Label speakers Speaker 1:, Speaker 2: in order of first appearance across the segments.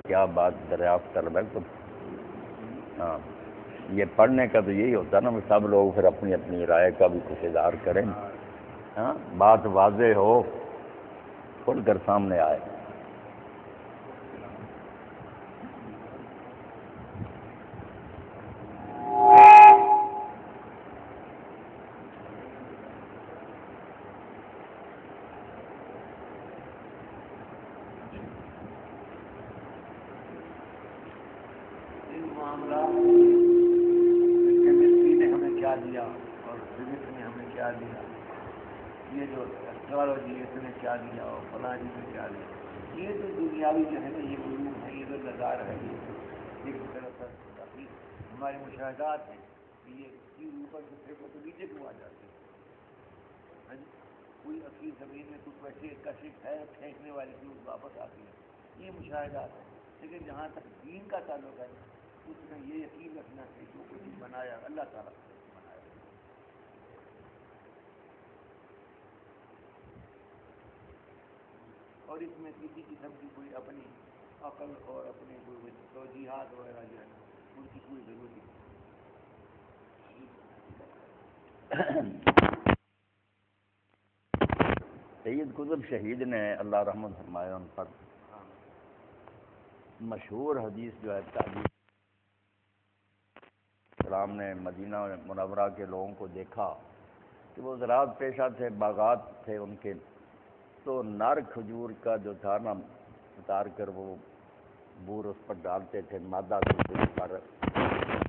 Speaker 1: کیا بات دریافت کر رہے تو ہاں یہ پڑھنے کا تو یہی ہوتا ہے نا، سب لوگ پھر اپنی اپنی رائے کا بھی کچھ اظہار کریں، ہاں بات واضح ہو، کھل کر سامنے آئے۔
Speaker 2: کیمسٹری نے ہمیں کیا دیا اور فزکس نے ہمیں کیا دیا، یہ جو ایسٹرالوجی اس نے کیا دیا اور فلاں جی نے کیا دیا، یہ جو دنیاوی جو ہے نا یہ علوم ہے، یہ جو نظارہ ہے، یہ ایک طرح ہمارے مشاہدات ہیں کہ یہ چیز اوپر سے پھینکو تو نیچے کیوں آ جاتی ہے، کوئی اصلی زمین میں کچھ ویسے کشش ہے پھینکنے والی چیز واپس آتی ہے، یہ مشاہدات ہیں۔ لیکن جہاں تک دین کا تعلق ہے اس میں یہ یقین رکھنا کہ جو کچھ بنایا اللہ تعالیٰ نے بنایا، اور اس میں کسی قسم کی کوئی اپنی عقل اور اپنے کوئی توجیحات وغیرہ جو ہے نا ان کی کوئی ضرورت نہیں۔
Speaker 1: سید قطب شہید نے اللہ رحمت فرمائے ان پر مشہور حدیث جو ہے تعبیر اسلام نے مدینہ منورہ کے لوگوں کو دیکھا کہ وہ زراعت پیشہ تھے، باغات تھے ان کے، تو نر کھجور کا جو تھا نا اتار کر وہ بور اس پر ڈالتے تھے مادہ کے پر،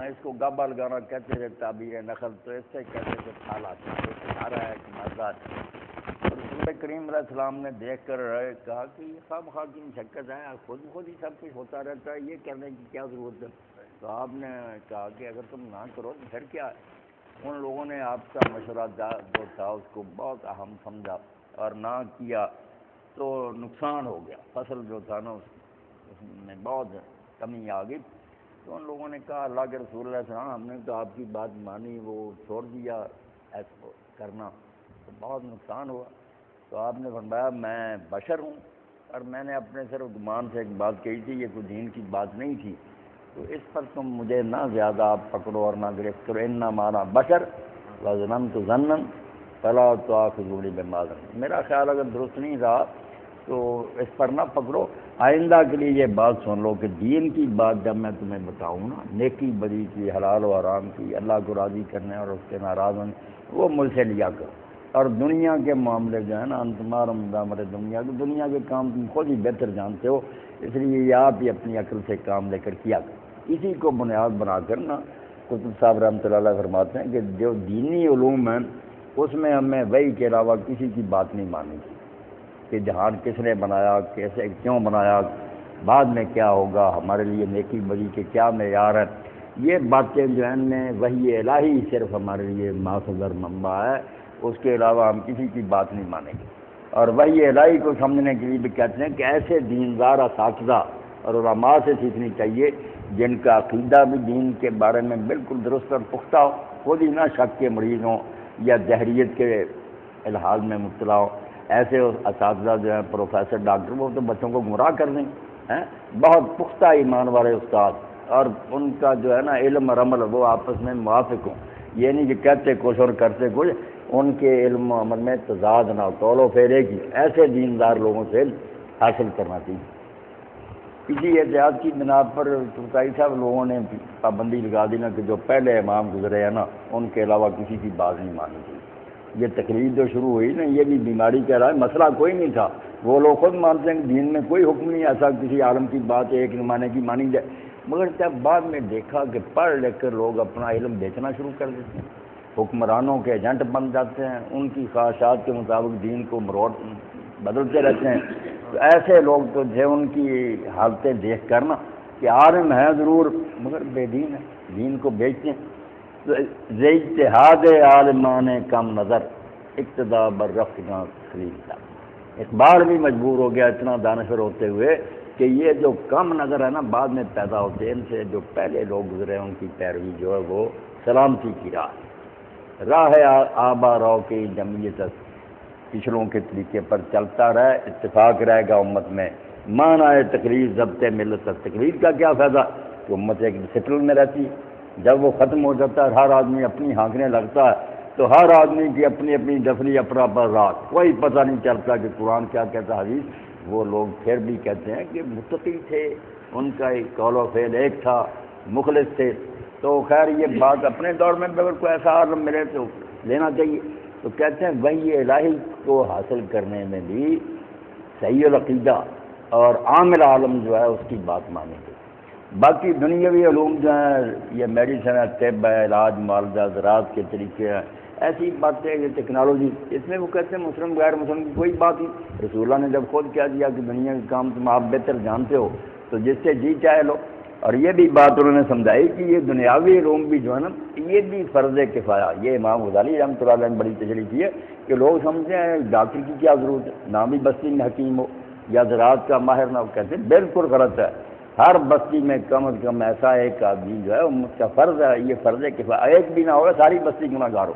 Speaker 1: اس کو گابا لگانا کہتے تھے تعبیر نخل، تو اس سے کہتے تھے پھل آتا ہے، سارا ہے کہ مادہ ہے۔ رسول کریم علیہ السلام نے دیکھ کر کہا کہ یہ خام خواہ کی مشقت ہے، خود ہی سب کچھ ہوتا رہتا ہے، یہ کرنے کی کیا ضرورت ہے؟ تو آپ نے کہا کہ اگر تم نہ کرو تو پھر کیا ہے؟ ان لوگوں نے آپ کا مشورہ جو تھا اس کو بہت اہم سمجھا اور نہ کیا تو نقصان ہو گیا، فصل جو تھا نا اس میں بہت کمی آ گئی۔ تو ان لوگوں نے کہا اللہ کے رسول علیہ السلام ہم نے تو آپ کی بات مانی، وہ چھوڑ دیا ایسا کرنا تو بہت نقصان ہوا۔ تو آپ نے فرمایا میں بشر ہوں اور میں نے اپنے صرف گمان سے ایک بات کہی تھی، یہ کوئی دین کی بات نہیں تھی، تو اس پر تم مجھے نہ زیادہ آپ پکڑو اور نہ گرفت کرو، انما انا بشر وظننت ظنا فلا تؤاخذونی بما ظننت، میرا خیال اگر درست نہیں رہا تو اس پر نہ پکڑو، آئندہ کے لیے یہ بات سن لو کہ دین کی بات جب میں تمہیں بتاؤں نا، نیکی بدی کی، حلال و حرام کی، اللہ کو راضی کرنے اور اس کے ناراض ہونے، وہ مجھ سے لیا کرو، اور دنیا کے معاملے جو ہے نا انتمار مدامر دنیا کے کام تم خود ہی بہتر جانتے ہو، اس لیے یہ آپ ہی اپنی عقل سے کام لے کر کیا کرو۔ اسی کو بنیاد بنا کر نا قطب صاحب رحمۃ اللہ علیہ فرماتے ہیں کہ جو دینی علوم ہیں اس میں ہمیں وحی کے علاوہ کسی کی بات نہیں ماننی چاہیے، کہ جہان کس نے بنایا، کیسے کیوں بنایا، بعد میں کیا ہوگا، ہمارے لیے نیکی بدی کے کیا معیار ہے، یہ باتیں جو ہیں وحی الہی صرف ہمارے لیے ماخذ اور منبع ہے، اس کے علاوہ ہم کسی کی بات نہیں مانیں گے۔ اور وحی الہی کو سمجھنے کے لیے بھی کہتے ہیں کہ ایسے دیندار اساتذہ اور علماء سے سیکھنی چاہیے جن کا عقیدہ بھی دین کے بارے میں بالکل درست اور پختہ ہو، خود ہی نہ شک کے مریض ہوں یا جہریت کے الحاظ میں مبتلا ہو۔ ایسے اساتذہ جو ہیں پروفیسر ڈاکٹر وہ تو بچوں کو گمراہ کر دیں، بہت پختہ ایمان والے استاد، اور ان کا جو ہے نا علم اور عمل وہ آپس میں موافق ہوں، یہ نہیں کہ کہتے کچھ اور کرتے کچھ، ان کے علم و عمل میں تضاد نہ ہو، قول و فعل کی، ایسے دیندار لوگوں سے حاصل کرنا چاہیے۔ اسی احتیاط کی بنا پر ترکائی صاحب لوگوں نے پابندی لگا دی نا کہ جو پہلے امام گزرے ہیں نا ان کے علاوہ کسی کی بات نہیں مانی چاہیے۔ یہ تقریر جو شروع ہوئی نا یہ بھی بیماری کا علاج، مسئلہ کوئی نہیں تھا، وہ لوگ خود مانتے ہیں کہ دین میں کوئی حکم نہیں ایسا کسی عالم کی بات ایک زمانے کی مانی جائے، مگر جب بعد میں دیکھا کہ پڑھ لکھ کر لوگ اپنا علم بیچنا شروع کر دیتے ہیں، حکمرانوں کے ایجنٹ بن جاتے ہیں، ان کی خواہشات کے مطابق دین کو بدلتے رہتے ہیں، تو ایسے لوگ تو تھے ان کی حالتیں دیکھ کر نا کہ عالم ہے ضرور مگر بے دین ہے، دین کو بیچتے ہیں۔ تو اجتہاد عالمان کم نظر اقتدا بر رفتگاں خلیل، اقبال بھی مجبور ہو گیا اتنا دانشور ہوتے ہوئے کہ یہ جو کم نظر ہے نا بعد میں پیدا ہوتے ہیں، ان سے جو پہلے لوگ گزرے ان کی پیروی جو ہے وہ سلامتی کی راہ آبا رو کی جمعیت پچھلوں کے طریقے پر چلتا رہے، اتفاق رہے گا امت میں، مانا ہے تقریر ضبط ملت، تقریر کا کیا فائدہ کہ امت ایک ڈسپلن میں رہتی ہے۔ جب وہ ختم ہو جاتا ہے ہر آدمی اپنی ہانکنے لگتا ہے تو ہر آدمی کی اپنی اپنی دفنی اپنا پر رات، کوئی پتہ نہیں چلتا کہ قرآن کیا کہتا حدیث۔ وہ لوگ پھر بھی کہتے ہیں کہ متقی تھے، ان کا ایک قول و فعل ایک تھا، مخلص تھے۔ تو خیر یہ بات اپنے دور میں اگر کوئی ایسا عالم ملے تو لینا چاہیے۔ تو کہتے ہیں وحی الہی کو حاصل کرنے میں بھی صحیح العقیدہ اور عامل عالم جو ہے اس کی بات مانیں گے۔ باقی دنیاوی علوم جو ہیں یہ میڈیسن ہے، طب ہے، علاج معالجہ، زراعت کے طریقے ہیں، ایسی باتیں یہ ٹیکنالوجی، اس میں وہ کہتے ہیں مسلم غیر مسلم کی کوئی بات نہیں۔ رسول اللہ نے جب خود کہہ دیا کہ دنیا کے کام تم آپ بہتر جانتے ہو تو جس سے جی چاہے لو۔ اور یہ بھی بات انہوں نے سمجھائی کہ یہ دنیاوی علوم بھی جو ہے نا یہ بھی فرض کفایہ، یہ امام غزالی رحمۃ اللہ علیہ نے بڑی تشریح کی ہے کہ لوگ سمجھتے ہیں ڈاکٹر کی کیا ضرورت ہے، نہ بھی بستی میں حکیم ہو یا زراعت کا ماہر نہ ہو، کہتے ہیں بالکل غلط ہے۔ ہر بستی میں کم از کم ایسا ایک آدمی جو ہے اس کا فرض ہے، یہ فرض کفایہ، ایک بھی نہ ہوگا ساری بستی گناہ گار ہو،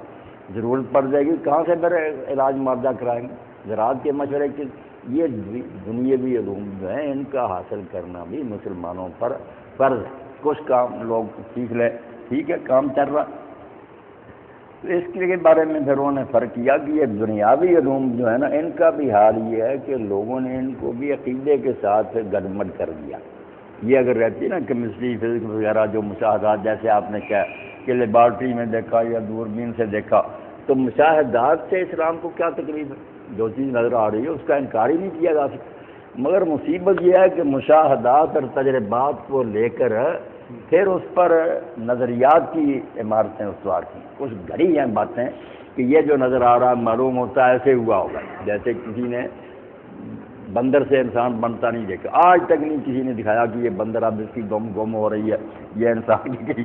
Speaker 1: ضرورت پڑ جائے گی کہاں سے پھر علاج معالجہ کرائیں گے، زراعت کے مشورے کے۔ یہ دنیاوی علوم جو ہیں ان کا حاصل کرنا بھی مسلمانوں پر فرض ہے۔ کچھ کام لوگ سیکھ لیں، ٹھیک ہے، کام چل رہا۔ تو اس کے بارے میں پھر انہوں نے فرق کیا کہ یہ دنیاوی علوم جو ہے نا ان کا بھی حال یہ ہے کہ لوگوں نے ان کو بھی عقیدے کے ساتھ گڈمڈ کر دیا۔ یہ اگر رہتی ہے نا کیمسٹری فزکس وغیرہ جو مشاہدات، جیسے آپ نے کہا کہ لیبارٹری میں دیکھا یا دوربین سے دیکھا، تو مشاہدات سے اسلام کو کیا تکلیف ہے؟ جو چیز نظر آ رہی ہے اس کا انکار ہی نہیں کیا جا سکتا۔ مگر مصیبت یہ ہے کہ مشاہدات اور تجربات کو لے کر پھر اس پر نظریات کی عمارتیں استوار کی، کچھ گھڑی ہیں باتیں کہ یہ جو نظر آ رہا ہے معلوم ہوتا ہے ایسے ہوا ہوگا، جیسے کسی نے بندر سے انسان بنتا نہیں دیکھا، آج تک نہیں کسی نے دکھایا کہ یہ بندر اب اس کی گم ہو رہی ہے، یہ انسان کی گئی۔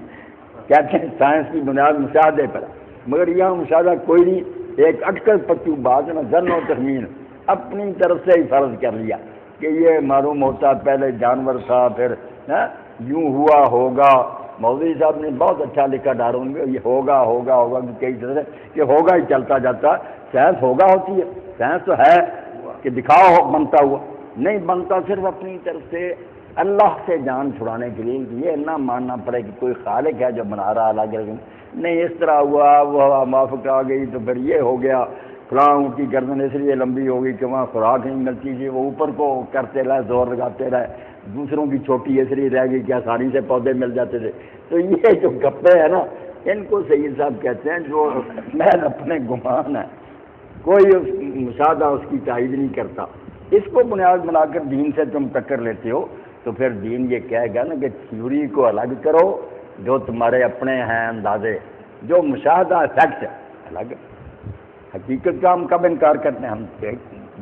Speaker 1: کہتے ہیں سائنس کی بنیاد مشاہدے پر، مگر یہاں مشاہدہ کوئی نہیں، ایک اٹکل پچو بات ہے نا، ظن و تخمین، اپنی طرف سے ہی فرض کر لیا کہ یہ معلوم ہوتا پہلے جانور تھا پھر یوں ہوا ہوگا۔ مولوی صاحب نے بہت اچھا لکھا ڈارون میں، یہ ہوگا ہوگا ہوگا کئی طرح سے کہ ہوگا ہی چلتا جاتا۔ سائنس ہوگا ہوتی ہے، سائنس تو ہے کہ دکھاؤ بنتا ہوا، نہیں بنتا، صرف اپنی طرف سے اللہ سے جان چھڑانے کے لیے یہ نہ ماننا پڑے کہ کوئی خالق ہے جو بنا رہا الگ نہیں، اس طرح ہوا، وہ موافق آ گئی تو پھر یہ ہو گیا، فلاں کی گردن اس لیے لمبی ہو گئی کہ وہاں خوراک نہیں ملتی تھی، وہ اوپر کو کرتے رہے، زور لگاتے رہے، دوسروں کی چھوٹی اس لیے رہ گئی کہ آسانی سے پودے مل جاتے تھے۔ تو یہ جو گپے ہیں نا ان کو سید صاحب کہتے ہیں جو محض اپنے گمان ہے، کوئی مشاہدہ اس کی تائید نہیں کرتا۔ اس کو بنیاد بنا کر دین سے تم ٹکر لیتے ہو تو پھر دین یہ کہے گا نا کہ تھیوری کو الگ کرو جو تمہارے اپنے ہیں اندازے، جو مشاہدہ فیکٹ الگ، حقیقت کا ہم کب انکار کرتے ہیں، ہم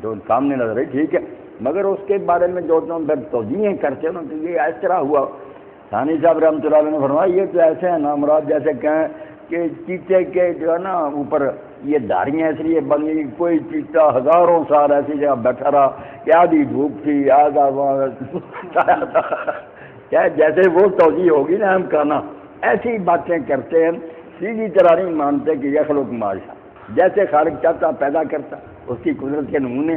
Speaker 1: جو سامنے نظر ہے ٹھیک ہے، مگر اس کے بارے میں جو تم پھر توجیہیں کرتے ہو نا کہ یہ اس طرح ہوا۔ ثانی صاحب رحمۃ اللہ علیہ نے فرمایا یہ تو ایسے ہیں نامراد جیسے کہیں کہ چیتے کے جو ہے نا اوپر یہ داڑیاں اس لیے بن گئی، کوئی چیتا ہزاروں سال ایسی جگہ بیٹھا رہا کہ آدھی دھوپ تھی آدھا کیا جیسے وہ توجیہ ہوگی نا ہم کہنا ایسی باتیں کرتے ہیں، سیدھی طرح نہیں مانتے کہ یخلق ما یشاء، جیسے خالق چاہتا پیدا کرتا، اس کی قدرت کے نمونے۔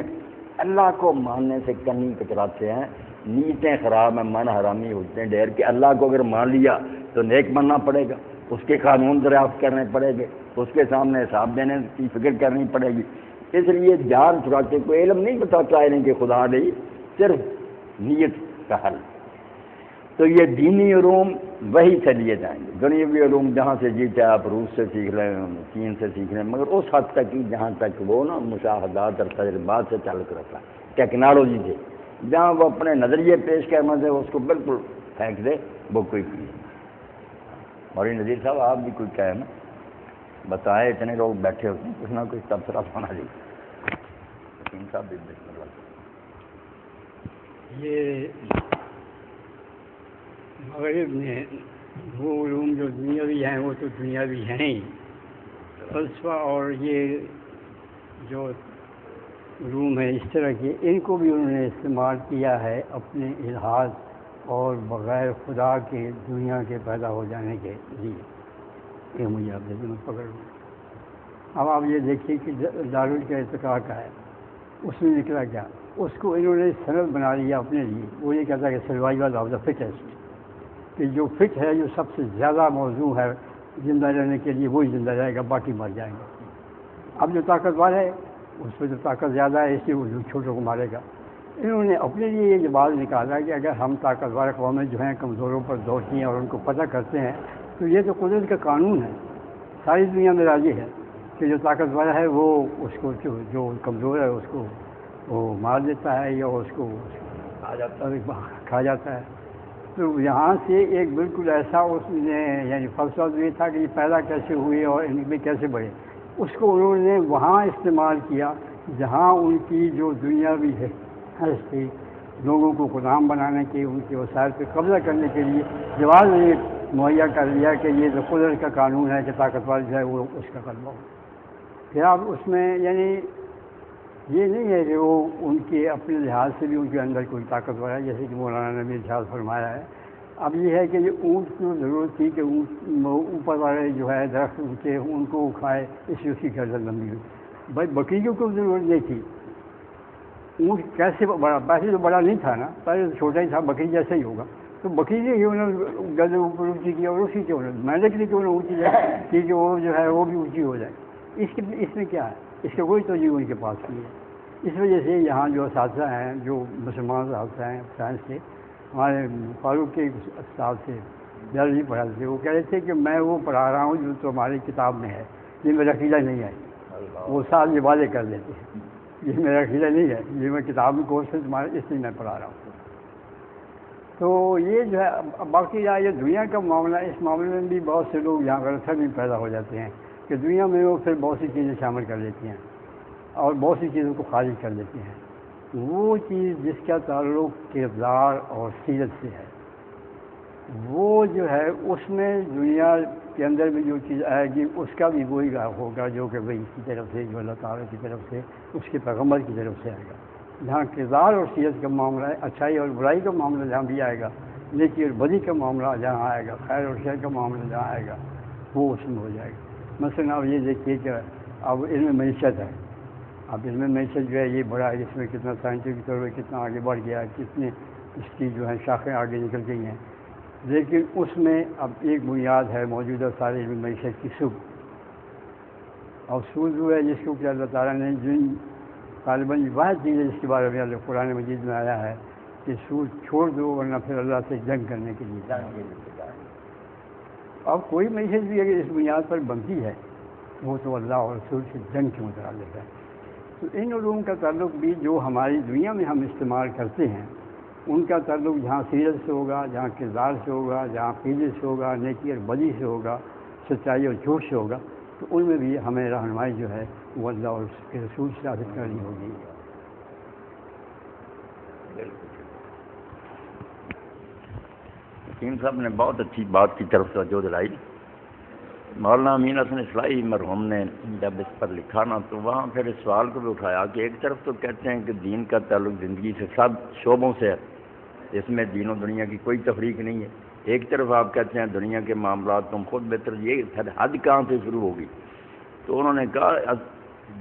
Speaker 1: اللہ کو ماننے سے کنی کتراتے ہیں، نیتیں خراب ہیں، من حرامی ہوتے ہیں ڈیر کہ اللہ کو اگر مان لیا تو نیک بننا پڑے گا، اس کے قانون دریافت کرنے پڑے گے، اس کے سامنے حساب دینے کی فکر کرنی پڑے گی۔ اس لیے جان چھڑاتے کوئی علم نہیں بتاتا ہے کہ خدا نہیں، صرف نیت کا حل۔ تو یہ دینی علوم وہی سے لیے جائیں گے، دنیاوی علوم جہاں سے جی چاہے آپ روس سے سیکھ لیں، چین سے سیکھ لیں، مگر اس حد تک ہی جہاں تک وہ نا مشاہدات اور تجربات سے تعلق رکھتا ہے، ٹیکنالوجی سے جہاں وہ اپنے نظریے پیش کرنا سے اس کو بالکل پھینک دے، وہ کوئی نہیں۔ مولوی نذیر صاحب آپ بھی کوئی کہیں نا، بتائیں، اتنے لوگ بیٹھے ہوتے ہیں، کچھ نہ کچھ تبصرہ ہونا چاہیے۔ حکیم صاحب بھی بسم اللہ۔
Speaker 3: یہ مغرب میں وہ علوم جو دنیاوی ہیں وہ تو دنیاوی ہیں ہی، فلسفہ اور یہ جو علوم ہیں اس طرح کے، ان کو بھی انہوں نے استعمال کیا ہے اپنے الحاظ اور بغیر خدا کے دنیا کے پیدا ہو جانے کے لیے۔ یہ مجھے آپ دیکھیں میں پکڑ لوں۔ اب آپ یہ دیکھیے کہ دارالارقم کا ارتقاء کا ہے، اس میں نکلا کیا؟ اس کو انہوں نے سند بنا لیا اپنے لیے. وہ یہ کہتا ہے کہ سروائیول آف دا فٹسٹ، کہ جو فٹ ہے، جو سب سے زیادہ موضوع ہے زندہ رہنے کے لیے، وہی زندہ رہے گا، باقی مر جائیں گے. اب جو طاقتور ہے اس پہ جو طاقت زیادہ ہے، اس لیے وہ چھوٹوں کو مارے گا. انہوں نے اپنے لیے یہ جواز نکالا کہ اگر ہم طاقتور قومیں جو ہیں کمزوروں پر دوڑتی ہیں اور ان کو پتہ کرتے ہیں، تو یہ تو قدرت کا قانون ہے، ساری دنیا میں راضی ہے کہ جو طاقتور ہے وہ اس کو جو کمزور ہے اس کو وہ مار دیتا ہے یا اس کو کھا جاتا ہے. تو یہاں سے ایک بالکل ایسا اس نے یعنی فلسفہ یہ تھا کہ یہ پیدا کیسے ہوئے اور ان میں کیسے بڑھے، اس کو انہوں نے وہاں استعمال کیا جہاں ان کی جو دنیا بھی ہے تھی، لوگوں کو غلام بنانے کے، ان کے وسائل پہ قبضہ کرنے کے لیے جواز نے مہیا کر لیا کہ یہ تو قدرت کا قانون ہے کہ طاقتور جو ہے وہ اس کا غلبہ ہو. پھر آپ اس میں یعنی یہ نہیں ہے کہ وہ ان کے اپنے لحاظ سے بھی ان کے اندر کوئی طاقتور ہے، جیسے کہ مولانا نے بھی ارشاد فرمایا ہے. اب یہ ہے کہ یہ اونٹ کو ضرورت تھی کہ اونٹ اوپر والے جو ہے درخت کے ان کو کھائے، اس لیے اس کی گردن لمبی ہوئی. بھائی بکریوں کو ضرورت نہیں تھی. اونٹ کیسے بڑا، پہلے تو بڑا نہیں تھا نا، پہلے تو چھوٹا ہی تھا، بکری جیسا ہی ہوگا. تو بکری نے کیوں نہ گردن اوپر اونچی کی اور اسی کیوں نہ مینڈک نے کیوں نہ اونچی جائے کہ وہ جو ہے وہ بھی اونچی ہو جائے. اس میں کیا ہے، اس کا کوئی توجہ ان کے پاس نہیں ہے. اس وجہ سے یہاں جو اساتذہ ہیں، جو مسلمان اساتذہ ہیں سائنس کے، ہمارے فاروق کے استاد سے بیالوجی پڑھاتے تھے، وہ کہہ رہے تھے کہ میں وہ پڑھا رہا ہوں جو تمہاری کتاب میں ہے، یہ میرا عقیدہ نہیں ہے. وہ ساتھ یہ وعدے کر دیتے ہیں یہ میرا عقیدہ نہیں ہے، یہ میں کتاب میں کورس سے تمہارے اس لیے میں پڑھا رہا ہوں. تو یہ جو ہے باقی یہ دنیا کا معاملہ، اس معاملے میں بھی بہت سے لوگ یہاں غلط فہمی پیدا ہو جاتے ہیں کہ دنیا میں وہ پھر بہت سی چیزیں شامل کر لیتی ہیں اور بہت سی چیزوں کو خارج کر دیتی ہیں. وہ چیز جس کا تعلق کردار اور سیرت سے ہے، وہ جو ہے اس میں دنیا کے اندر بھی جو چیز آئے گی اس کا بھی وہی ہوگا جو کہ وہی کی طرف سے، جو اللہ تعالیٰ کی طرف سے، اس کے پیغمبر کی طرف سے آئے گا. جہاں کردار اور سیرت کا معاملہ ہے، اچھائی اور برائی کا معاملہ جہاں بھی آئے گا، نیکی اور بدی کا معاملہ جہاں آئے گا، خیر اور شر کا معاملہ جہاں آئے گا، وہ اس میں ہو جائے گا. مثلاً اب یہ دیکھیے کہ اب علم معیشت ہے. اب علم معیشت جو ہے یہ بڑا ہے، اس میں کتنا سائنٹیفک طور پہ کتنا آگے بڑھ گیا ہے، کتنے اس کی جو ہے شاخیں آگے نکل گئی ہیں. لیکن اس میں اب ایک بنیاد ہے موجودہ سارے علم معیشت کی سود. اور سود جو ہے جس کو کہ اللہ تعالیٰ نے جن طالباً واحد چیز ہے جس کے بارے میں اللہ قرآن مجید میں آیا ہے کہ سود چھوڑ دو ورنہ پھر اللہ سے جنگ کرنے کے لیے. اب کوئی معیشت بھی اگر اس بنیاد پر بنتی ہے وہ تو اللہ اور رسول سے جنگ کے متعلق ہے. تو ان علوم کا تعلق بھی جو ہماری دنیا میں ہم استعمال کرتے ہیں ان کا تعلق جہاں سیرت سے ہوگا، جہاں کردار سے ہوگا، جہاں عقیدے سے ہوگا، نیکی اور بدی سے ہوگا، سچائی اور جھوٹ سے ہوگا، تو ان میں بھی ہمیں رہنمائی جو ہے وہ اللہ اور اس کے رسول سے حاصل کرنی ہوگی.
Speaker 1: حکیم صاحب نے بہت اچھی بات کی طرف توجہ دلائی. مولانا امین حسن اصلاحی مرحوم نے جب اس پر لکھا نا تو وہاں پھر اس سوال کو بھی اٹھایا کہ ایک طرف تو کہتے ہیں کہ دین کا تعلق زندگی سے سب شعبوں سے ہے، اس میں دین و دنیا کی کوئی تفریق نہیں ہے. ایک طرف آپ کہتے ہیں دنیا کے معاملات تم خود بہتر، یہ حد کہاں سے شروع ہوگی؟ تو انہوں نے کہا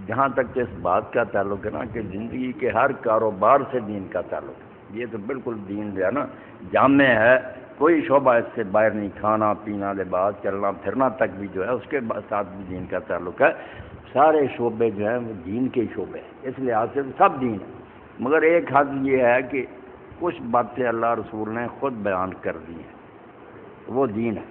Speaker 1: جہاں تک اس بات کا تعلق ہے نا کہ زندگی کے ہر کاروبار سے دین کا تعلق ہے، یہ تو بالکل دین جو ہے نا جامع ہے، کوئی شعبہ اس سے باہر نہیں. کھانا پینا، لباس، چلنا پھرنا تک بھی جو ہے اس کے ساتھ بھی دین کا تعلق ہے. سارے شعبے جو ہیں وہ دین کے شعبے ہیں، اس لحاظ سے سب دین ہے. مگر ایک حد یہ ہے کہ کچھ باتیں اللہ رسول نے خود بیان کر دی ہیں، وہ دین ہے.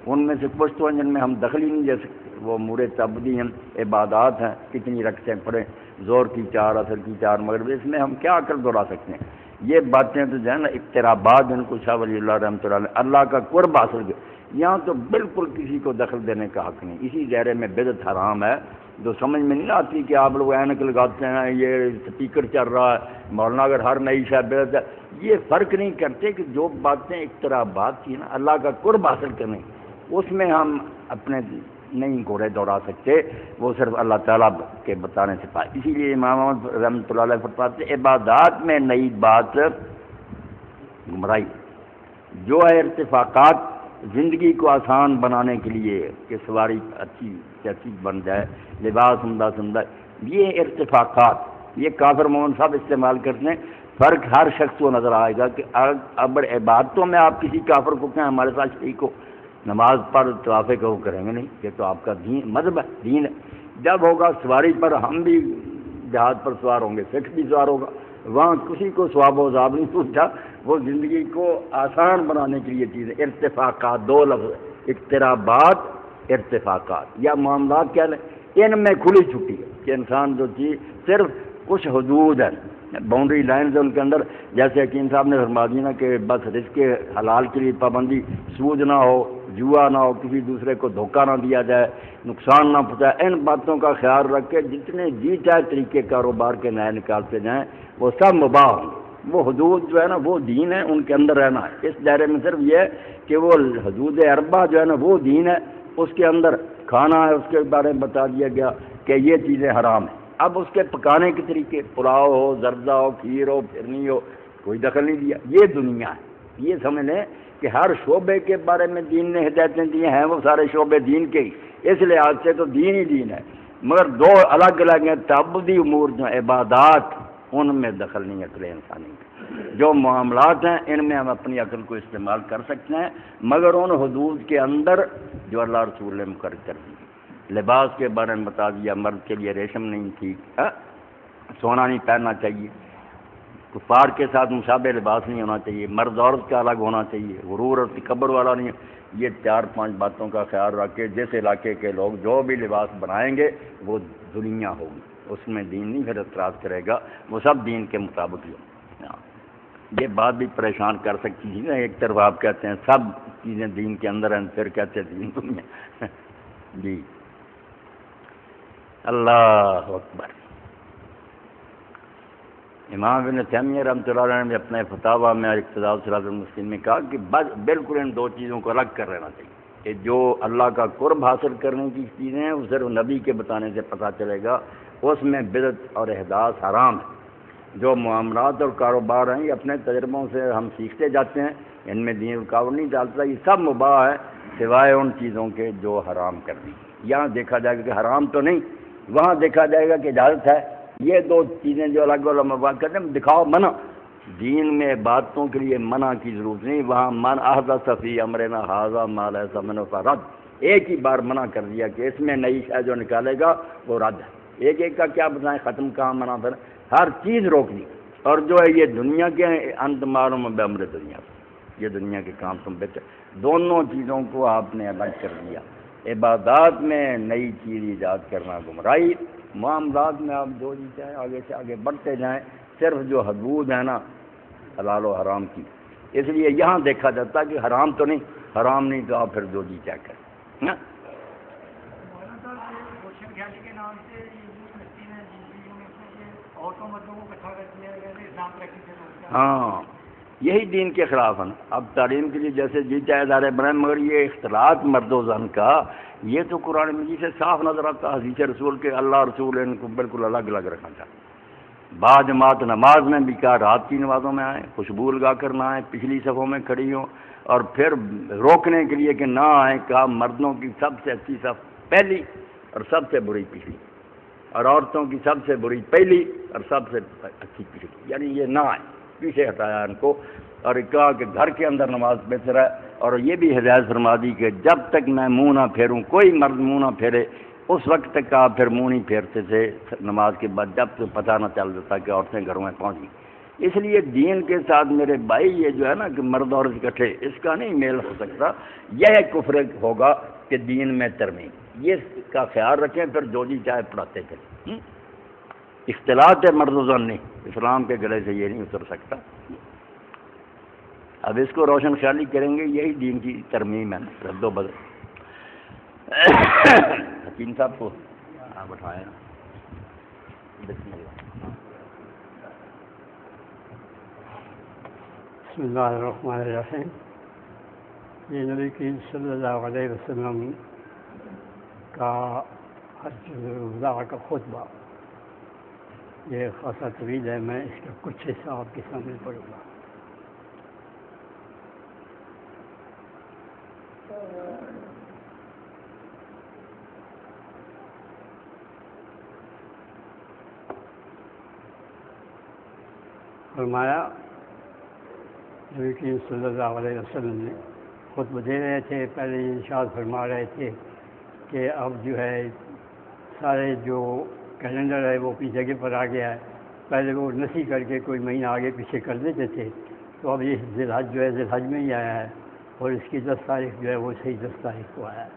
Speaker 1: ان میں سے کچھ تو جن میں ہم دخل ہی نہیں دے سکتے، وہ امور تعبدی ہیں، عبادات ہیں، کتنی رکعتیں پڑھیں، زور کی 4، عصر کی 4، مغرب، اس میں ہم کیا عقل دوڑا سکتے ہیں؟ یہ باتیں تو جو ہے نا اقترابات ان کو شاہ ولی اللہ رحمۃ اللہ علیہ اللہ کا قرب حاصل کیا. یہاں تو بالکل کسی کو دخل دینے کا حق نہیں. اسی دائرے میں بدعت حرام ہے جو سمجھ میں نہیں آتی کہ آپ لوگ اینک لگاتے ہیں، یہ سپیکر چل رہا ہے، مولانا اگر ہر نئی شاہ بدعت ہے. یہ فرق نہیں کرتے کہ جو باتیں اقترابات کی نا اللہ کا قرب حاصل کرنے، اس میں ہم اپنے نہیں گھوڑے دوڑا سکتے، وہ صرف اللہ تعالیٰ کے بتانے سے پائے. اسی لیے امام احمد رحمۃ اللہ علیہ فرماتے ہیں عبادات میں نئی بات گمراہی، جو ہے ارتفاقات زندگی کو آسان بنانے کے لیے کہ سواری اچھی بن جائے، لباس عمدہ، یہ ارتفاقات یہ کافر مومن سب استعمال کرتے ہیں. فرق ہر شخص کو نظر آئے گا کہ اب عبادتوں میں آپ کسی کافر کو کہیں ہمارے ساتھ شریک ہو، نماز پڑھ طواف کو کریں گے نہیں، یہ تو آپ کا دین مذہب ہے، دین ہے. جب ہوگا سواری پر، ہم بھی جہاز پر سوار ہوں گے، سکھ بھی سوار ہوگا، وہاں کسی کو ثواب و عذاب نہیں پوچھا. وہ زندگی کو آسان بنانے کے لیے چیزیں، ارتفاقات، دو لفظ اقترابات، ارتفاقات، یا معاملات کیا لیں، ان میں کھلی چھٹی ہے کہ انسان جو چیز صرف کچھ حدود ہیں، باؤنڈری لائنز ان کے اندر، جیسے حکیم صاحب نے فرما دی نا کہ بس رزق کے حلال کے لیے پابندی، سود نہ ہو، جوا نہ ہو، کسی دوسرے کو دھوکہ نہ دیا جائے، نقصان نہ پہنچائے، ان باتوں کا خیال رکھ کے جتنے جی چاہے طریقے کاروبار کے نئے نکالتے جائیں وہ سب مباح ہوں گے. وہ حدود جو ہے نا وہ دین ہے، ان کے اندر رہنا ہے. اس دائرے میں صرف یہ ہے کہ وہ حدود اربع جو ہے نا وہ دین ہے، اس کے اندر کھانا ہے، اس کے بارے میں بتا دیا گیا کہ یہ چیزیں حرام ہیں. اب اس کے پکانے کے طریقے، پلاؤ ہو، زردہ ہو، کھیر ہو، پھرنی ہو، کوئی دخل نہیں دیا. یہ دنیا ہے. یہ سمجھ لیں کہ ہر شعبے کے بارے میں دین نے ہدایتیں دی ہیں، وہ سارے شعبے دین کے ہی. اس لحاظ سے تو دین ہی دین ہے، مگر دو الگ الگ ہیں. تعبدی امور جو عبادات، ان میں دخل نہیں عقل انسانی کا. جو معاملات ہیں ان میں ہم اپنی عقل کو استعمال کر سکتے ہیں، مگر ان حدود کے اندر جو اللہ رسول نے مقرر کر دی. لباس کے بارے میں بتا دیا، مرد کے لیے ریشم نہیں ٹھیک، سونا نہیں پہننا چاہیے، کفار کے ساتھ مشابہ لباس نہیں ہونا چاہیے، مرد عورت کا الگ ہونا چاہیے، غرور اور تکبر والا نہیں. یہ 4-5 باتوں کا خیال رکھ کے جس علاقے کے لوگ جو بھی لباس بنائیں گے وہ دنیا ہوگی، اس میں دین نہیں پھر اعتراض کرے گا، وہ سب دین کے مطابق ہی ہو. یہ بات بھی پریشان کر سکتی تھی نا. ایک طرف آپ کہتے ہیں سب چیزیں دین کے اندر ہیں، پھر کہتے ہیں دین دنیا. جی اللہ اکبر. امام ابن تیمیہ رحمۃ اللہ علیہ نے اپنے فتاویٰ میں اقتداء صراط المستقیم میں کہا کہ بالکل ان دو چیزوں کو الگ کر لینا چاہیے کہ جو اللہ کا قرب حاصل کرنے کی چیزیں ہیں وہ صرف نبی کے بتانے سے پتہ چلے گا، اس میں بدعت اور احداث حرام ہے. جو معاملات اور کاروبار ہیں یہ اپنے تجربوں سے ہم سیکھتے جاتے ہیں، ان میں دین رکاوٹ نہیں ڈالتا. یہ سب مباح ہے سوائے ان چیزوں کے جو حرام کر دی. یہاں دیکھا جائے گا کہ حرام تو نہیں، وہاں دیکھا جائے گا کہ اجازت ہے. یہ دو چیزیں جو الگ الگ بات کرتے ہیں دکھاؤ منع. دین میں باتوں کے لیے منع کی ضرورت نہیں. وہاں من احدث فی امرنا ھذا ما لیس منہ فرد، ایک ہی بار منع کر دیا کہ اس میں نئی شے جو نکالے گا وہ رد ہے. ایک ایک کا کیا بتائیں، ختم کہاں منع پھر ہر چیز روکنی. اور جو ہے یہ دنیا کے انت معلوم بامر دنیا، یہ دنیا کے کام تم بہتر، دونوں چیزوں کو آپ نے الگ کر دیا. عبادات میں نئی چیز ایجاد کرنا گمراہی، معاملات میں آپ جو جی چاہیں آگے سے آگے بڑھتے جائیں، صرف جو حدود ہیں نا حلال و حرام کی. اس لیے یہاں دیکھا جاتا ہے کہ حرام تو نہیں، حرام نہیں تو آپ پھر جو جی چاہ کریں. ہاں یہی دین کے خلاف ہے نا. اب تعلیم کے لیے جیسے جی چاہے ادارے بنائیں، مگر یہ اختلاط مرد و زن کا یہ تو قرآن مجید سے صاف نظر آتا. حدیث رسول کے اللہ رسول ان کو بالکل الگ الگ رکھنا چاہتے. بعض جماعت نماز میں بھی کہا رات کی نمازوں میں آئیں، خوشبو لگا کر نہ آئیں، پچھلی صفوں میں کھڑی ہوں، اور پھر روکنے کے لیے کہ نہ آئیں کہا مردوں کی سب سے اچھی صف پہلی اور سب سے بری پچھلی، اور عورتوں کی سب سے بری پہلی اور سب سے اچھی پچھلی، یعنی یہ نہ آئیں، پیچھے ہٹایا ان کو. اور کہا کہ گھر کے اندر نماز بہتر ہے. اور یہ بھی ہدایت فرما دی کہ جب تک میں منہ نہ پھیروں، کوئی مرد منہ نہ پھیرے، اس وقت تک آپ پھر منہ نہیں پھیرتے تھے نماز کے بعد، جب تو پتہ نہ چل دیتا کہ عورتیں گھروں میں پہنچ گئیں. اس لیے دین کے ساتھ میرے بھائی یہ جو ہے نا کہ مرد عورت اکٹھے، اس کا نہیں میل ہو سکتا. یہ کفر ہوگا کہ دین میں ترمیم، یہ کا خیال رکھیں. پھر جو جی چاہے پڑھاتے پھر اختلاط ہے مرد و زن نہیں، اسلام کے گلے سے یہ نہیں اتر سکتا. اب اس کو روشن خیالی کریں گے، یہی دین کی ترمیم ہے، رد و بدل. حکیم صاحب کو آپ اٹھائیں. بسم
Speaker 3: اللہ الرحمن الرحیم. یہ نبی کریم صلی اللہ علیہ وسلم کا حجۃ الوداع کا خطبہ یہ خاصا طویل ہے، میں اس کا کچھ حصہ آپ کے سامنے پڑھوں گا. فرمایا نبی کریم صلی اللہ علیہ وسلم نے خطبہ دے رہے تھے، پہلے ارشاد فرما رہے تھے کہ اب جو ہے سارے جو کیلنڈر ہے وہ اپنی جگہ پر آ گیا ہے، پہلے وہ نسی کر کے کوئی مہینہ آگے پیچھے کر دیتے تھے، تو اب یہ ذی الحج جو ہے ذی الحج میں ہی آیا ہے، اور اس کی 10 تاریخ جو ہے وہ صحیح 10 تاریخ کو آیا ہے۔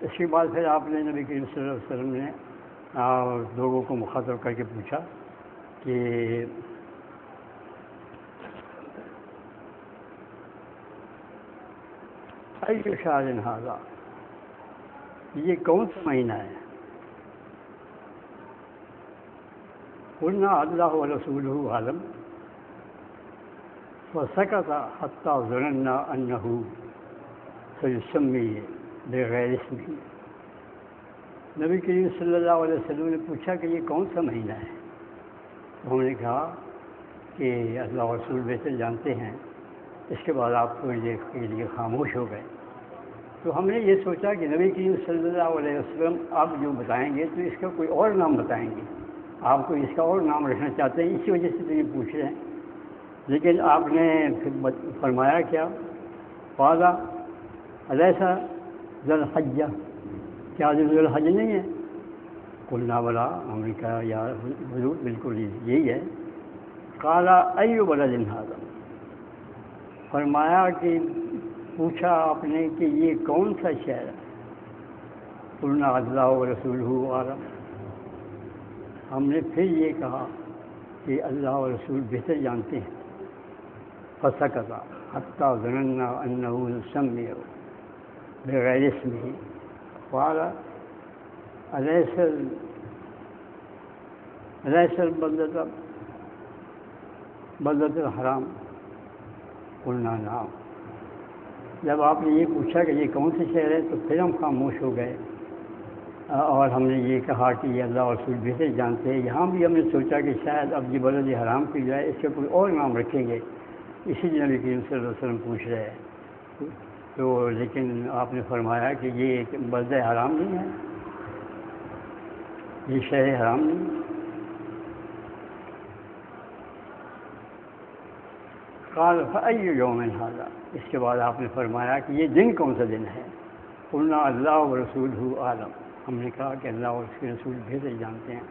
Speaker 3: اس کے بعد پھر آپ نے نبی کریم صلی اللہ علیہ وسلم نے لوگوں کو مخاطب کر کے پوچھا کہ ای شہر ھذا، یہ کون سا مہینہ ہے؟ قلنا اللہ ورسولہ عالم فسکت حتی ظننا انہ سیسمی بغیر اسمہ۔ نبی کریم صلی اللہ علیہ وسلم نے پوچھا کہ یہ کون سا مہینہ ہے؟ تو ہم نے کہا کہ اللہ و رسول بہتر جانتے ہیں۔ اس کے بعد آپ تھوڑی دیر کے لیے خاموش ہو گئے، تو ہم نے یہ سوچا کہ نبی کریم صلی اللہ علیہ وسلم آپ جو بتائیں گے تو اس کا کوئی اور نام بتائیں گے، آپ کو اس کا اور نام رکھنا چاہتے ہیں، اسی وجہ سے تو یہ پوچھ رہے ہیں۔ لیکن آپ نے پھر فرمایا کیا؟ قال الیس ذی الحجہ، کیا ذی الحج نہیں ہے؟ قلنا بلا، ہم نے کہا یا حضور بالکل یہی ہے۔ قال ای بلد ھذا، فرمایا کہ پوچھا آپ نے کہ یہ کون سا شہر ہے؟ قلنا اللہ و رسولہ عالم، ہم نے پھر یہ کہا کہ اللہ و رسول بہتر جانتے ہیں۔ فسکت حتی ظننا انہ یسمی بغیر اسمہ قال الیس البلدۃ الحرام، قلنا نعم۔ جب آپ نے یہ پوچھا کہ یہ کون سے شہر ہے تو پھر ہم خاموش ہو گئے، اور ہم نے یہ کہا کہ یہ اللہ اور رسول بہتر جانتے ہیں۔ یہاں بھی ہم نے سوچا کہ شاید اب یہ بلد حرام کی جائے، اس کا کوئی اور نام رکھیں گے، اسی لیے نبی کریم صلی اللہ علیہ وسلم پوچھ رہے ہیں۔ تو لیکن آپ نے فرمایا کہ یہ بلد حرام نہیں ہے، یہ شہر حرام نہیں۔ قال فأی یوم ھذا، اس کے بعد آپ نے فرمایا کہ یہ دن کون سا دن ہے؟ قلنا اللہ و رسولہ عالم، ہم نے کہا کہ اللہ اور اس کے رسول بہتر جانتے ہیں۔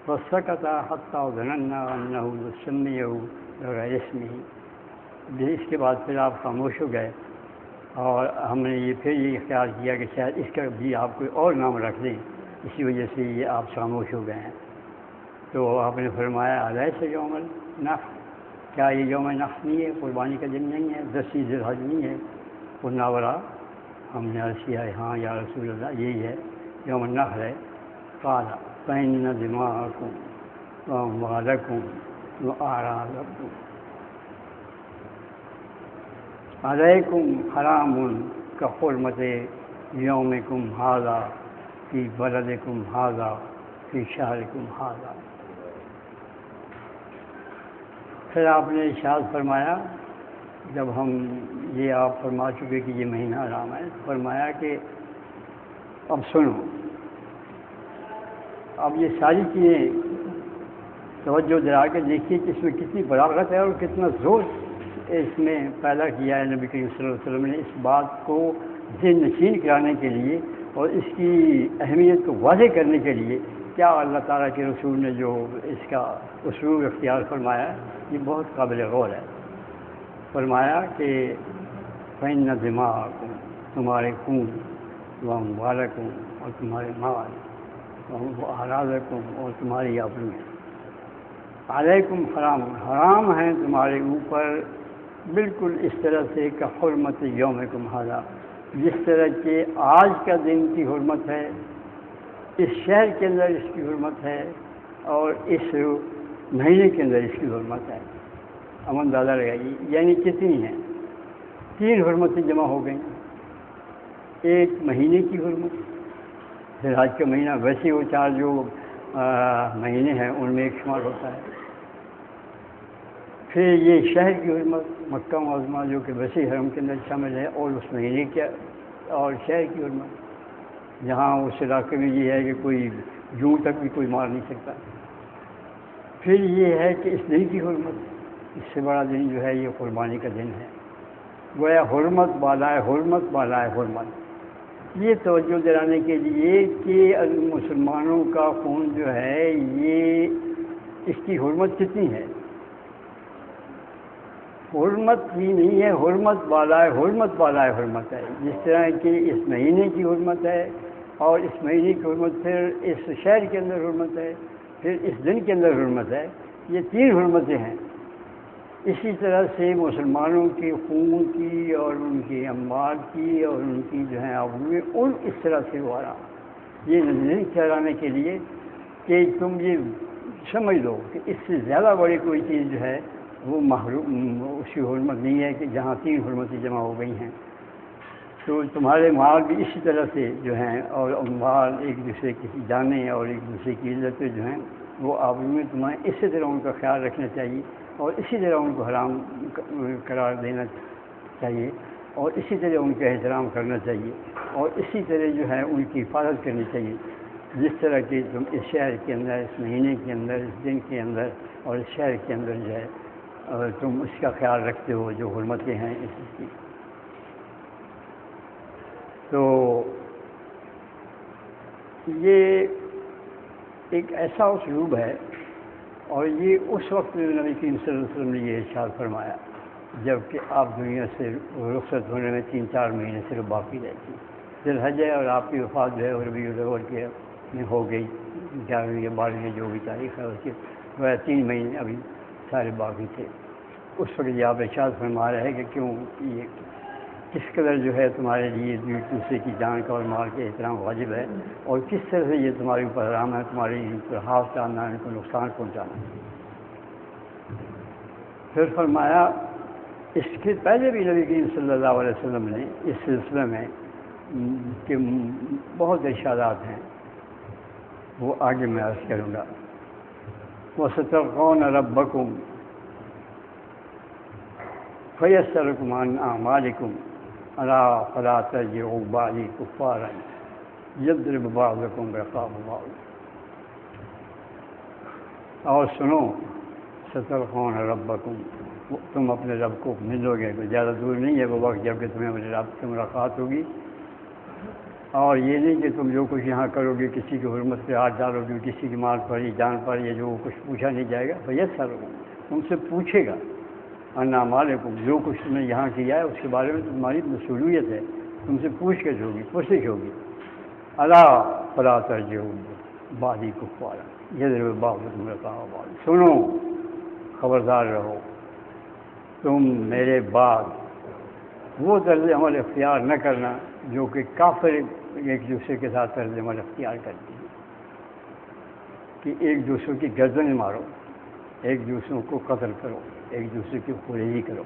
Speaker 3: فسکت حتی ظننا انہ یسمیہ بغیر اسمہ، اس کے بعد پھر آپ خاموش ہو گئے، اور ہم نے یہ پھر یہ خیال کیا کہ شاید اس کا بھی آپ کوئی اور نام رکھ دیں، اسی وجہ سے یہ آپ خاموش ہو گئے ہیں۔ تو آپ نے فرمایا الیس یوم النحر، کیا یہ یوم نحر نہیں ہے، قربانی کا دن نہیں ہے، 10 ذی الحج نہیں ہے؟ قلنا بلی، ہم نے عرض کیا ہاں یا رسول اللہ یہی ہے، یوم النحر ہے۔ قال فإن دماءکم واموالکم واعراضکم علیکم حرام کحرمت یومکم ھذا فی بلدکم ھذا فی شہرکم ھذا۔ پھر آپ نے ارشاد فرمایا، جب ہم یہ آپ فرما چکے کہ یہ مہینہ حرام ہے، فرمایا کہ اب سنو، اب یہ ساری چیزیں توجہ دلا کے دیکھیے کہ اس میں کتنی بلاغت ہے اور کتنا زور اس میں پیدا کیا ہے نبی کریم صلی اللہ علیہ وسلم نے، اس بات کو ذہن نشین کرانے کے لیے اور اس کی اہمیت کو واضح کرنے کے لیے کیا اللہ تعالیٰ کے رسول نے جو اس کا اسلوب اختیار فرمایا ہے، یہ بہت قابل غور ہے۔ فرمایا کہ فإن دماءکم، تمہارے خون، واموالکم، اور تمہارے مال، واعراضکم، اور تمہاری آبروئیں، علیکم حرام، حرام ہیں تمہارے اوپر، بالکل اس طرح سے کہ حرمت یومکم ھذا، جس طرح کہ آج کا دن کی حرمت ہے، اس شہر کے اندر اس کی حرمت ہے، اور اس مہینے کے اندر اس کی حرمت ہے۔ ہم اندازہ لگائیے یعنی کتنی ہیں؟ 3 حرمتیں جمع ہو گئیں۔ ایک مہینے کی حرمت، پھر حج کا مہینہ ویسے وہ 4 جو مہینے ہیں ان میں ایک شمار ہوتا ہے، پھر یہ شہر کی حرمت مکہ معظمہ جو کہ ویسے حرم کے اندر شامل ہے، اور اس مہینے کے اور شہر کی حرمت جہاں اس علاقے میں یہ ہے کہ کوئی جوں تک بھی کوئی مار نہیں سکتا، پھر یہ ہے کہ اس دن کی حرمت اس سے بڑا دن جو ہے یہ قربانی کا دن ہے. گویا حرمت بالا ہے، حرمت بالا ہے، حرمت. یہ توجہ دلانے کے لیے کہ مسلمانوں کا خون جو ہے یہ اس کی حرمت کتنی ہے. حرمت ہی نہیں ہے، حرمت بالا ہے، حرمت بالا ہے، حرمت ہے. جس طرح کہ اس مہینے کی حرمت ہے، اور اس مہینے کی حرمت پھر اس شہر کے اندر حرمت ہے، پھر اس دن کے اندر حرمت ہے. یہ 3 حرمتیں ہیں. اسی طرح سے مسلمانوں کے خون کی اور ان کی اموال کی اور ان کی جو ہے آبرو ان اس طرح سے ہو رہا. یہ نہیں ٹھہرانے کے لیے کہ تم یہ سمجھ لو کہ اس سے زیادہ بڑی کوئی چیز جو ہے وہ محروم اس کی حرمت نہیں ہے کہ جہاں 3 حرمتیں جمع ہو گئی ہیں. تو تمہارے مال بھی اسی طرح سے جو ہیں، اور اموال ایک دوسرے کی جانیں اور ایک دوسرے کی عزتیں جو ہیں وہ آبرو میں تمہیں اسی طرح ان کا خیال رکھنا چاہیے، اور اسی طرح ان کو حرام قرار دینا چاہیے، اور اسی طرح ان کا احترام کرنا چاہیے، اور اسی طرح جو ہے ان کی حفاظت کرنی چاہیے جس طرح کہ تم اس شہر کے اندر، اس مہینے کے اندر، اس دن کے اندر اور اس شہر کے اندر جو ہے تم اس کا خیال رکھتے ہو جو حرمتیں ہیں اس کی. تو یہ ایک ایسا اسلوب ہے، اور یہ اس وقت نبی کریم صلی اللہ علیہ وسلم نے یہ ارشاد فرمایا جب کہ آپ دنیا سے رخصت ہونے میں 3-4 مہینے صرف باقی رہتی. ذی الحجہ اور آپ کی وفات جو ہے ربیع الاول کے میں ہو گئی، 11ویں یا 12ویں جو بھی تاریخ ہے اس کے 3 مہینے ابھی سارے باقی تھے. اس وقت یہ آپ ارشاد فرما رہے ہیں کہ کیوں یہ کس قدر جو ہے تمہارے لیے دوسرے کی جان کا اور مال کے احترام واجب ہے، اور کس طرح سے یہ تمہارے اوپر حرام ہے تمہارے ان پر ہاتھ ڈالنا، ان کو نقصان پہنچانا. پھر فرمایا اس کے پہلے بھی نبی کریم صلی اللہ علیہ وسلم نے اس سلسلے میں کہ بہت ارشادات ہیں، وہ آگے میں عرض کروں گا. وَسَتَلْقَوْنَ رَبَّكُمْ فَيَسْأَلُكُمْ عَنْ أَعْمَالِكُمْ أَلَا فَلَا تَرْجِعُوا بَعْدِي كُفَّارًا يَضْرِبُ بَعْضُكُمْ رِقَابَ بَعْضٍ. اور سنو، ستلقون ربکم، تم اپنے رب کو ملو گے. تو زیادہ دور نہیں ہے وہ وقت جب کہ تمہیں اپنے رب سے ملاقات ہوگی. اور یہ نہیں کہ تم جو کچھ یہاں کرو گے کسی کی حرمت پہ ہاتھ ڈالو گے، کسی کی مال پر یا جان پر یا جو کچھ پوچھا نہیں جائے گا. فَيَسْأَلُكُمْ، تم سے پوچھے گا عَنْ أَعْمَالِكُمْ، جو کچھ تم نے یہاں کیا ہے اس کے بارے میں تمہاری مسئولیت ہے، تم سے پوچھ گچھ ہوگی، پرسش ہوگی. أَلَا فَلَا تَرْجِعُوا بَعْدِي كُفَّارًا يَضْرِبُ بَعْضُكُمْ رِقَابَ بَعْضٍ. سنو، خبردار رہو، تم میرے بعد وہ طرز عمل اختیار نہ کرنا جو کہ کافر ایک دوسرے کے ساتھ طرز عمل اختیار کرتی ہے، کہ ایک دوسرے کی گردن مارو، ایک دوسروں کو قتل کرو، ایک دوسرے کی خوریزی کرو.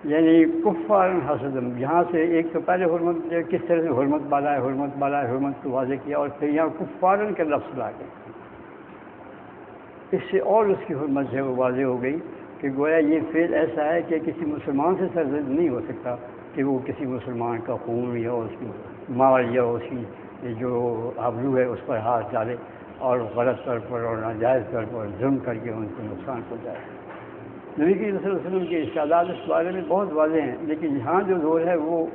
Speaker 3: یعنی کفار حسدم، یہاں سے ایک تو پہلے حرمت کس طرح سے حرمت بالا ہے، حرمت بالا ہے، حرمت کو واضح کیا، اور پھر یہاں کفارن کا لفظ لا کے اس سے اور اس کی حرمت سے وہ واضح ہو گئی کہ گویا یہ فعل ایسا ہے کہ کسی مسلمان سے سرزد نہیں ہو سکتا کہ وہ کسی مسلمان کا خون یا اس کی مال یا اس کی جو آبرو ہے اس پر ہاتھ ڈالے اور غلط طور پر اور ناجائز طور پر ظلم کر کے ان کو نقصان پہنچائے. نبی کریم صلی اللہ علیہ وسلم کے ارشادات اس بارے میں بہت واضح ہیں، لیکن یہاں جو زور ہے وہ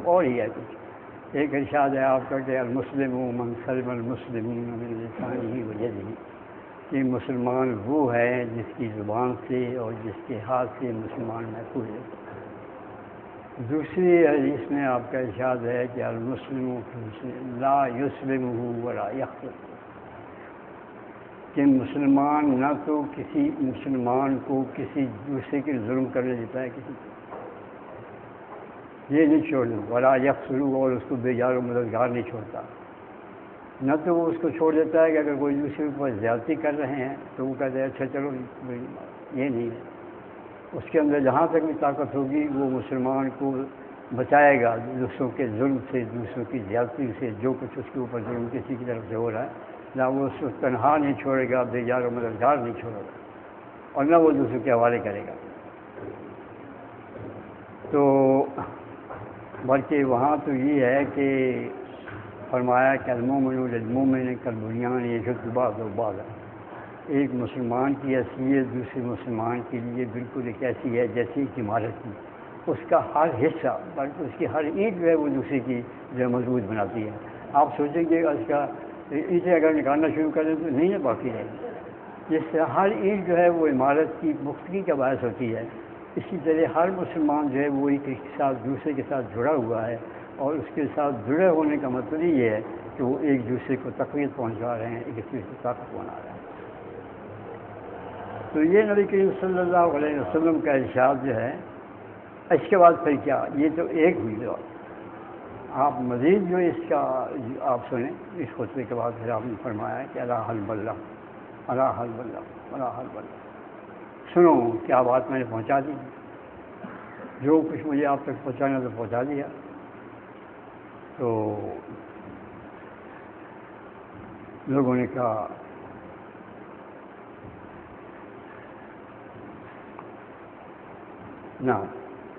Speaker 3: اور ہی ہے. کچھ ایک ارشاد ہے آپ کا کہ المسلم من سلم المسلمون من لسانہ و یدہ، کہ مسلمان وہ ہے جس کی زبان سے اور جس کے ہاتھ سے مسلمان محفوظ ہے. دوسری حدیث میں آپ کا ارشاد ہے کہ المسلم لا یسلمہ ولا یخذلہ، کہ مسلمان نہ تو کسی مسلمان کو کسی دوسرے کے ظلم کرنے دیتا ہے، کسی یہ نہیں چھوڑنا، ولا یخذلہ، اور اس کو بے جار و مددگار نہیں چھوڑتا. نہ تو وہ اس کو چھوڑ دیتا ہے کہ اگر کوئی دوسرے کے اوپر زیادتی کر رہے ہیں تو وہ کہتے ہیں اچھا چلو، یہ نہیں ہے. اس کے اندر جہاں تک بھی طاقت ہوگی وہ مسلمان کو بچائے گا دوسروں کے ظلم سے، دوسروں کی زیادتی سے، جو کچھ اس کے اوپر ظلم کسی کی طرف سے ہو رہا ہے. نہ وہ اس کو تنہا نہیں چھوڑے گا، بے جار و مددگار نہیں چھوڑے گا، اور نہ وہ دوسروں کے حوالے کرے گا. تو بلکہ وہاں تو یہ ہے کہ فرمایا کہ المومن للمومن کالبنیان یشد بعضہ بعضا، ایک مسلمان کی حیثیت دوسرے مسلمان کے لیے بالکل ایک ایسی ہے جیسے ایک عمارت کی، اس کا ہر حصہ بلکہ اس کی ہر اینٹ جو ہے وہ دوسرے کی جو ہے مضبوط بناتی ہے۔ آپ سوچیں گے اس کا اینٹیں اگر نکالنا شروع کر دیں تو نہیں باقی رہے گی، جس سے ہر اینٹ جو ہے وہ عمارت کی پختگی کا باعث ہوتی ہے، اسی طرح ہر مسلمان جو ہے وہ ایک کے ساتھ دوسرے کے ساتھ جڑا ہوا ہے، اور اس کے ساتھ جڑے ہونے کا مطلب یہ ہے کہ وہ ایک دوسرے کو تقویت پہنچا رہے ہیں، ایک دوسرے کو طاقت بنا رہے ہیں۔ تو یہ نبی کریم صلی اللہ علیہ وسلم کا ارشاد جو ہے، اس کے بعد پھر کیا، یہ تو ایک ہوئی بات، آپ مزید جو اس کا آپ سنیں اس خطبے کے بعد پھر آپ نے فرمایا کہ اللہ حلب اللہ، اللہ حلب اللہ، اللہ حلب اللہ، سنو کیا بات میں نے پہنچا دی، جو کچھ مجھے آپ تک پہنچانا تو پہنچا دیا۔ تو لوگوں نے کہا نہ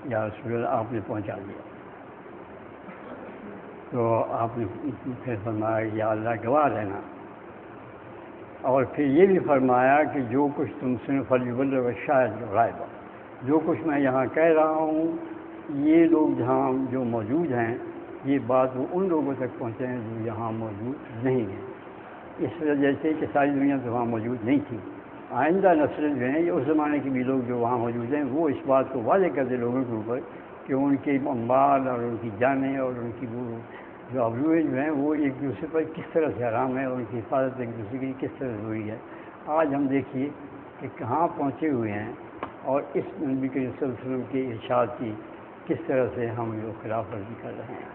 Speaker 3: یا رسول اللہ آپ نے پہنچا دیا، تو آپ نے پھر فرمایا یا اللہ گواہ رہنا، اور پھر یہ بھی فرمایا کہ جو کچھ تم سن فلیبلغ شاہد غائبہ، جو کچھ میں یہاں کہہ رہا ہوں یہ لوگ جہاں جو موجود ہیں یہ بات وہ ان لوگوں تک پہنچے ہیں جو یہاں موجود نہیں ہیں، اس وجہ سے کہ ساری دنیا تو وہاں موجود نہیں تھی۔ آئندہ نسل جو ہیں یہ اس زمانے کے بھی لوگ جو وہاں موجود ہیں وہ اس بات کو واضح کر دے لوگوں کے اوپر کہ ان کے اموال اور ان کی جانیں اور ان کی وہ جو آبروئیں جو ہیں وہ ایک دوسرے پر کس طرح سے حرام ہے، اور ان کی حفاظت ایک دوسرے کی کس طرح ضروری ہے۔ آج ہم دیکھیے کہ کہاں پہنچے ہوئے ہیں، اور اس نبی کریم صلی اللہ علیہ وسلم کے ارشاد کی کس طرح سے ہم جو خلاف ورزی کر رہے ہیں۔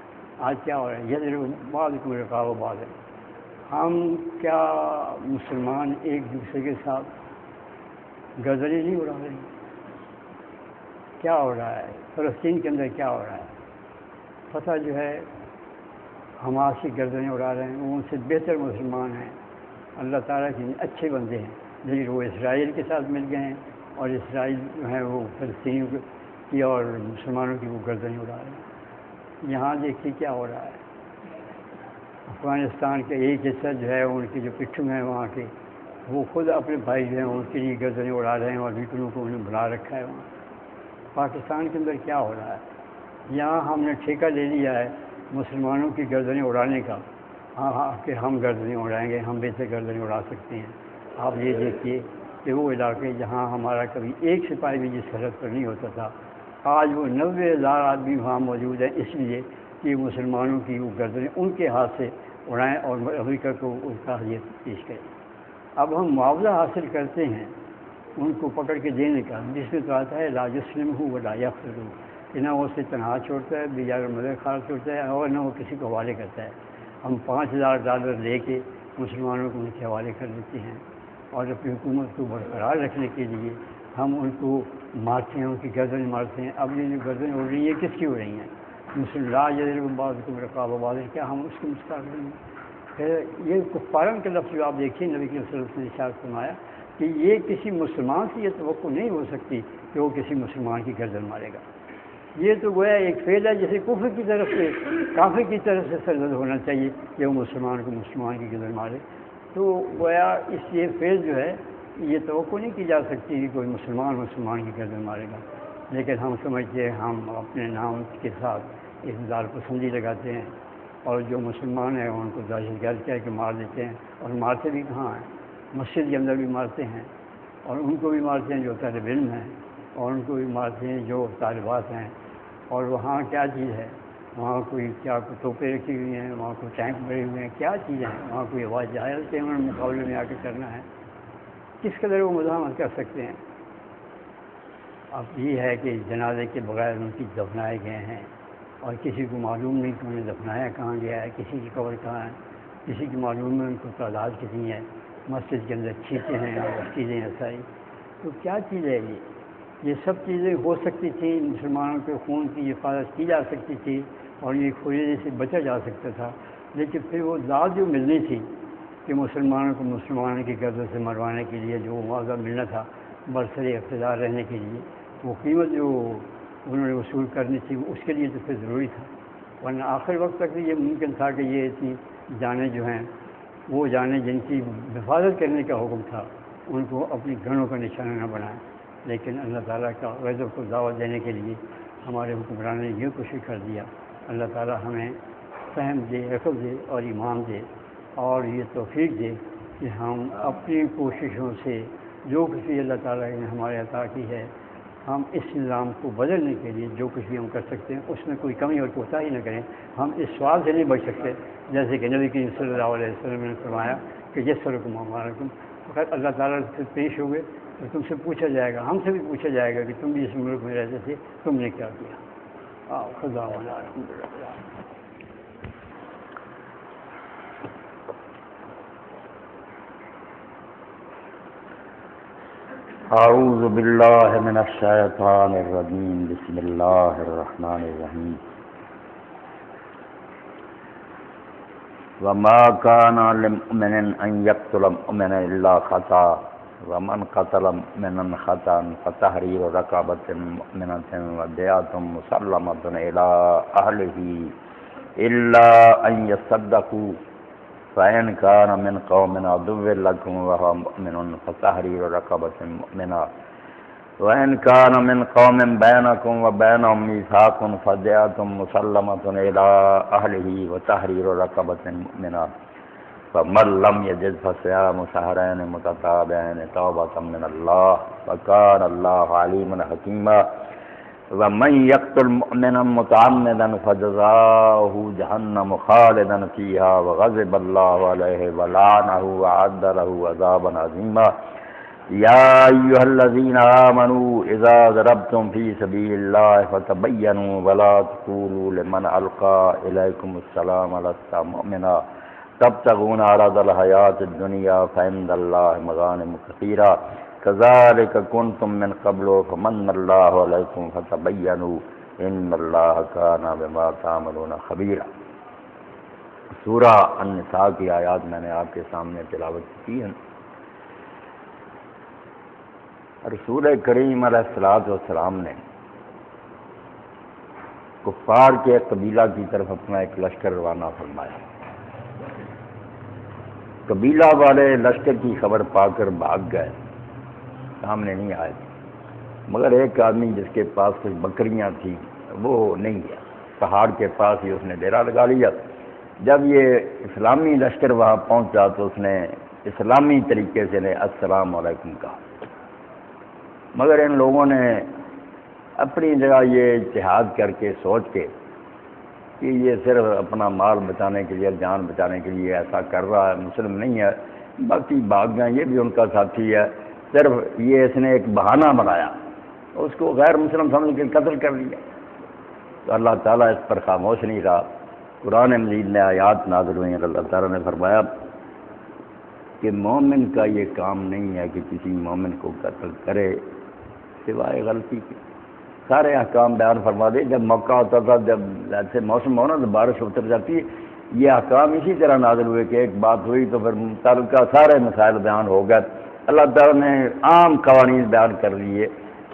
Speaker 3: آج کیا ہو رہا ہے، یہ بعضکم رقاب بعض ہے، ہم کیا مسلمان ایک دوسرے کے ساتھ گردنیں نہیں اڑا رہے ہیں؟ کیا ہو رہا ہے فلسطین کے اندر، کیا ہو رہا ہے؟ فتح جو ہے حماس کی گردنیں اڑا رہے ہیں، وہ ان سے بہتر مسلمان ہیں، اللہ تعالیٰ کے اچھے بندے ہیں، لیکن وہ اسرائیل کے ساتھ مل گئے ہیں، اور اسرائیل جو ہے وہ فلسطینیوں کی اور مسلمانوں کی وہ گردنیں اڑا رہے ہیں۔ یہاں دیکھیے کیا ہو رہا ہے، افغانستان کا ایک حصہ جو ہے ان کے جو پٹھوں ہیں وہاں کے، وہ خود اپنے بھائی جو ہیں ان کے لیے گردنیں اڑا رہے ہیں، اور ویکنوں کو انہیں بلا رکھا ہے وہاں۔ پاکستان کے اندر کیا ہو رہا ہے، یہاں ہم نے ٹھیکہ لے لیا ہے مسلمانوں کی گردنیں اڑانے کا، ہاں کہ ہم گردنیں اڑائیں گے، ہم بہتر گردنیں اڑا سکتے ہیں۔ آپ یہ دیکھیے کہ وہ علاقے جہاں ہمارا کبھی ایک سپاہی بھی جس سرحد پر نہیں ہوتا تھا، آج وہ 90,000 آدمی وہاں موجود ہیں، اس لیے کہ مسلمانوں کی وہ گردنیں ان کے ہاتھ سے اڑائیں اور امریکہ کو ان کا ہدیہ پیش کریں۔ اب ہم معاوضہ حاصل کرتے ہیں ان کو پکڑ کے دینے کا، جس میں تو آتا ہے لا یسلمہ ولا یغفر، کہ نہ وہ اسے تنہا چھوڑتا ہے، بجائے مدد خار چھوڑتا ہے، اور نہ وہ کسی کو حوالے کرتا ہے۔ ہم $5,000 لے کے مسلمانوں کو ان کے حوالے کر دیتے ہیں، اور اپنی حکومت کو برقرار رکھنے کے لیے ہم ان کو مارتے ہیں، ان کی گردنیں مارتے ہیں۔ اب یہ جو گردنیں اڑ رہی ہیں کس کی اڑ رہی ہیں؟ مسلم یضرب بعضکم رقاب بعض، کیا ہم اس کے مستقبل میں؟ پھر یہ کفارن کا لفظ جو آپ دیکھیے نبی صلی اللہ علیہ وسلم نے ارشاد فرمایا کہ یہ کسی مسلمان سے یہ توقع نہیں ہو سکتی کہ وہ کسی مسلمان کی گردن مارے گا۔ یہ تو گویا ایک فعل ہے جیسے کفر کی طرف سے، کافر کی طرف سے سرزد ہونا چاہیے کہ وہ مسلمان کو مسلمان کی گردن مارے۔ تو گویا اس یہ فعل جو ہے یہ توقع نہیں کی جا سکتی کہ کوئی مسلمان مسلمان کی گردن مارے گا، لیکن ہم سمجھتے ہیں ہم اپنے نام کے ساتھ اقتدار پسندی لگاتے ہیں، اور جو مسلمان ہیں ان کو دہشت گرد کہہ کے مار دیتے ہیں، اور مارتے بھی کہاں ہیں، مسجد کے اندر بھی مارتے ہیں، اور ان کو بھی مارتے ہیں جو طالب علم ہیں، اور ان کو بھی مارتے ہیں جو طالبات ہیں۔ اور وہاں کیا چیز ہے، وہاں کوئی کیا توپیں رکھی ہوئی ہیں، وہاں کوئی ٹینک بھرے ہوئے ہیں، کیا چیزیں ہیں وہاں، کوئی ہوائی جہاز سے انہوں نے مقابلے میں آ کے کرنا ہے، کس قدر وہ مزاحمت کر سکتے ہیں۔ اب یہ ہے کہ جنازے کے بغیر ان کی دفنائے گئے ہیں، اور کسی کو معلوم نہیں کہ انہیں دفنایا کہاں گیا ہے، کسی کی قبر کہاں ہے، کسی کی معلوم ہے ان کو تعداد کتنی ہے، مسجد کے اندر چیزیں ہیں اور چیزیں ایسائی، تو کیا چیز ہے یہ سب چیزیں ہو سکتی تھیں، مسلمانوں کے خون کی حفاظت کی جا سکتی تھی، اور یہ کھوجنے سے بچا جا سکتا تھا، لیکن پھر وہ ذات جو ملنی تھی کہ مسلمانوں کو مسلمانوں کی گردن سے مروانے کے لیے جو معاوضہ ملنا تھا برسر اقتدار رہنے کے لیے، وہ قیمت جو انہوں نے وصول کرنی تھی اس کے لیے تو پھر ضروری تھا، ورنہ آخر وقت تک یہ ممکن تھا کہ یہ اتنی جانیں جو ہیں وہ جانیں جن کی حفاظت کرنے کا حکم تھا ان کو اپنی گھروں کا نشانہ نہ بنائیں، لیکن اللہ تعالیٰ کا غضب کو دعوت دینے کے لیے ہمارے حکمران نے یہ کوشش کر دیا۔ اللہ تعالیٰ ہمیں فہم دے، عقل دے اور ایمان دے، اور یہ توفیق دے کہ ہم اپنی کوششوں سے جو کچھ بھی اللہ تعالیٰ نے ہمارے عطا کی ہے، ہم اس نظام کو بدلنے کے لیے جو کچھ بھی ہم کر سکتے ہیں اس میں کوئی کمی اور کوتاہی نہ کریں۔ ہم اس سوال سے نہیں بچ سکتے، جیسے کہ نبی کریم صلی اللہ علیہ وسلم نے فرمایا کہ یسرکم اعمالکم، فقط اللہ تعالیٰ سے پیش ہوئے تو تم سے پوچھا جائے گا، ہم سے بھی پوچھا جائے گا کہ تم بھی اس ملک میں رہتے تھے، تم نے کیا کیا۔ خدا والا
Speaker 1: اعوذ باللہ من الشیطان الرجیم، بسم اللہ الرحمن الرحیم۔ وما كان لمؤمن ان يقتل مؤمنا الا خطأ ومن قتل مؤمنا خطأ فتحرير رقبة مؤمنة ودية مسلمة الى اهله الا ان يصدقوا فإن كان من قوم عدو لكم وهو مؤمن فتحرير رقبة مؤمنة وإن كان من قوم بينكم وبينهم ميثاق فدية مسلمة إلى أهله وتحرير رقبة مؤمنة فمن لم يجد فصيام شهرين متتابعين توبة من الله وكان الله عليما حكيما ومن يقتل مؤمنا متعمدا فجزاؤه جهنم خالدا فيها وغضب الله عليه ولعنه وأعد له عذابا عظيما يا أيها الذين آمنوا إذا ضربتم في سبيل الله فتبينوا ولا تقولوا لمن ألقى إليكم السلام لست مؤمنا تبتغون عرض الحياة الدنيا فعند الله مغانم كثيرة كذلك كنتم من قبل فمن الله عليكم فتبينوا ان الله كان بما تعملون خبيرا۔ سورہ النساء کی آیات میں نے آپ کے سامنے تلاوت کی ہے۔ رسول کریم علیہ الصلوۃ والسلام نے کفار کے قبیلہ کی طرف اپنا ایک لشکر روانہ فرمایا۔ قبیلہ والے لشکر کی خبر پا کر بھاگ گئے، سامنے نہیں آئے، مگر ایک آدمی جس کے پاس کچھ بکریاں تھیں وہ نہیں گیا، پہاڑ کے پاس ہی اس نے ڈیرا لگا لیا۔ جب یہ اسلامی لشکر وہاں پہنچا تو اس نے اسلامی طریقے سے السلام علیکم کہا، مگر ان لوگوں نے اپنی جگہ یہ اجتہاد کر کے سوچ کے کہ یہ صرف اپنا مال بچانے کے لیے، جان بچانے کے لیے ایسا کر رہا ہے، مسلم نہیں ہے، باقی بھاگ گئے، یہ بھی ان کا ساتھی ہے، صرف یہ اس نے ایک بہانہ بنایا، اس کو غیر مسلم سمجھ کے قتل کر لیا۔ تو اللہ تعالیٰ اس پر خاموش نہیں رہا، قرآن مجید میں آیات نازل ہوئی، اللہ تعالیٰ نے فرمایا کہ مومن کا یہ کام نہیں ہے کہ کسی مومن کو قتل کرے سوائے غلطی کے۔ سارے احکام بیان فرما دے، جب موقع ہوتا تھا، جب ایسے موسم ہونا تو بارش اتر جاتی ہے، یہ احکام اسی طرح نازل ہوئے کہ ایک بات ہوئی تو پھر متعلقہ سارے مسائل بیان ہو گئے۔ اللہ تعالیٰ نے عام قوانین بیان کر لیے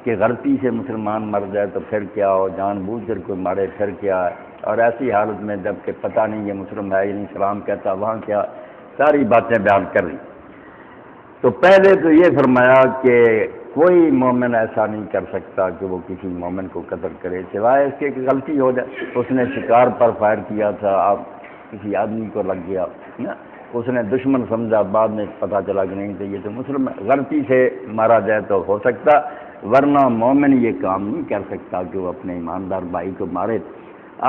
Speaker 1: کہ غلطی سے مسلمان مر جائے تو پھر کیا ہو، جان بوجھ کر کوئی مارے پھر کیا ہے، اور ایسی حالت میں جب کہ پتہ نہیں یہ مسلم ہے یا نہیں، سلام کہتا وہاں کیا، ساری باتیں بیان کر لی۔ تو پہلے تو یہ فرمایا کہ کوئی مومن ایسا نہیں کر سکتا کہ وہ کسی مومن کو قتل کرے سوائے اس کے کہ غلطی ہو جائے۔ اس نے شکار پر فائر کیا تھا، آپ کسی آدمی کو لگ گیا نا، اس نے دشمن سمجھا، بعد میں پتہ چلا کہ نہیں تو یہ تو مسلم ہے، غلطی سے مارا جائے تو ہو سکتا، ورنہ مومن یہ کام نہیں کر سکتا کہ وہ اپنے ایماندار بھائی کو مارے۔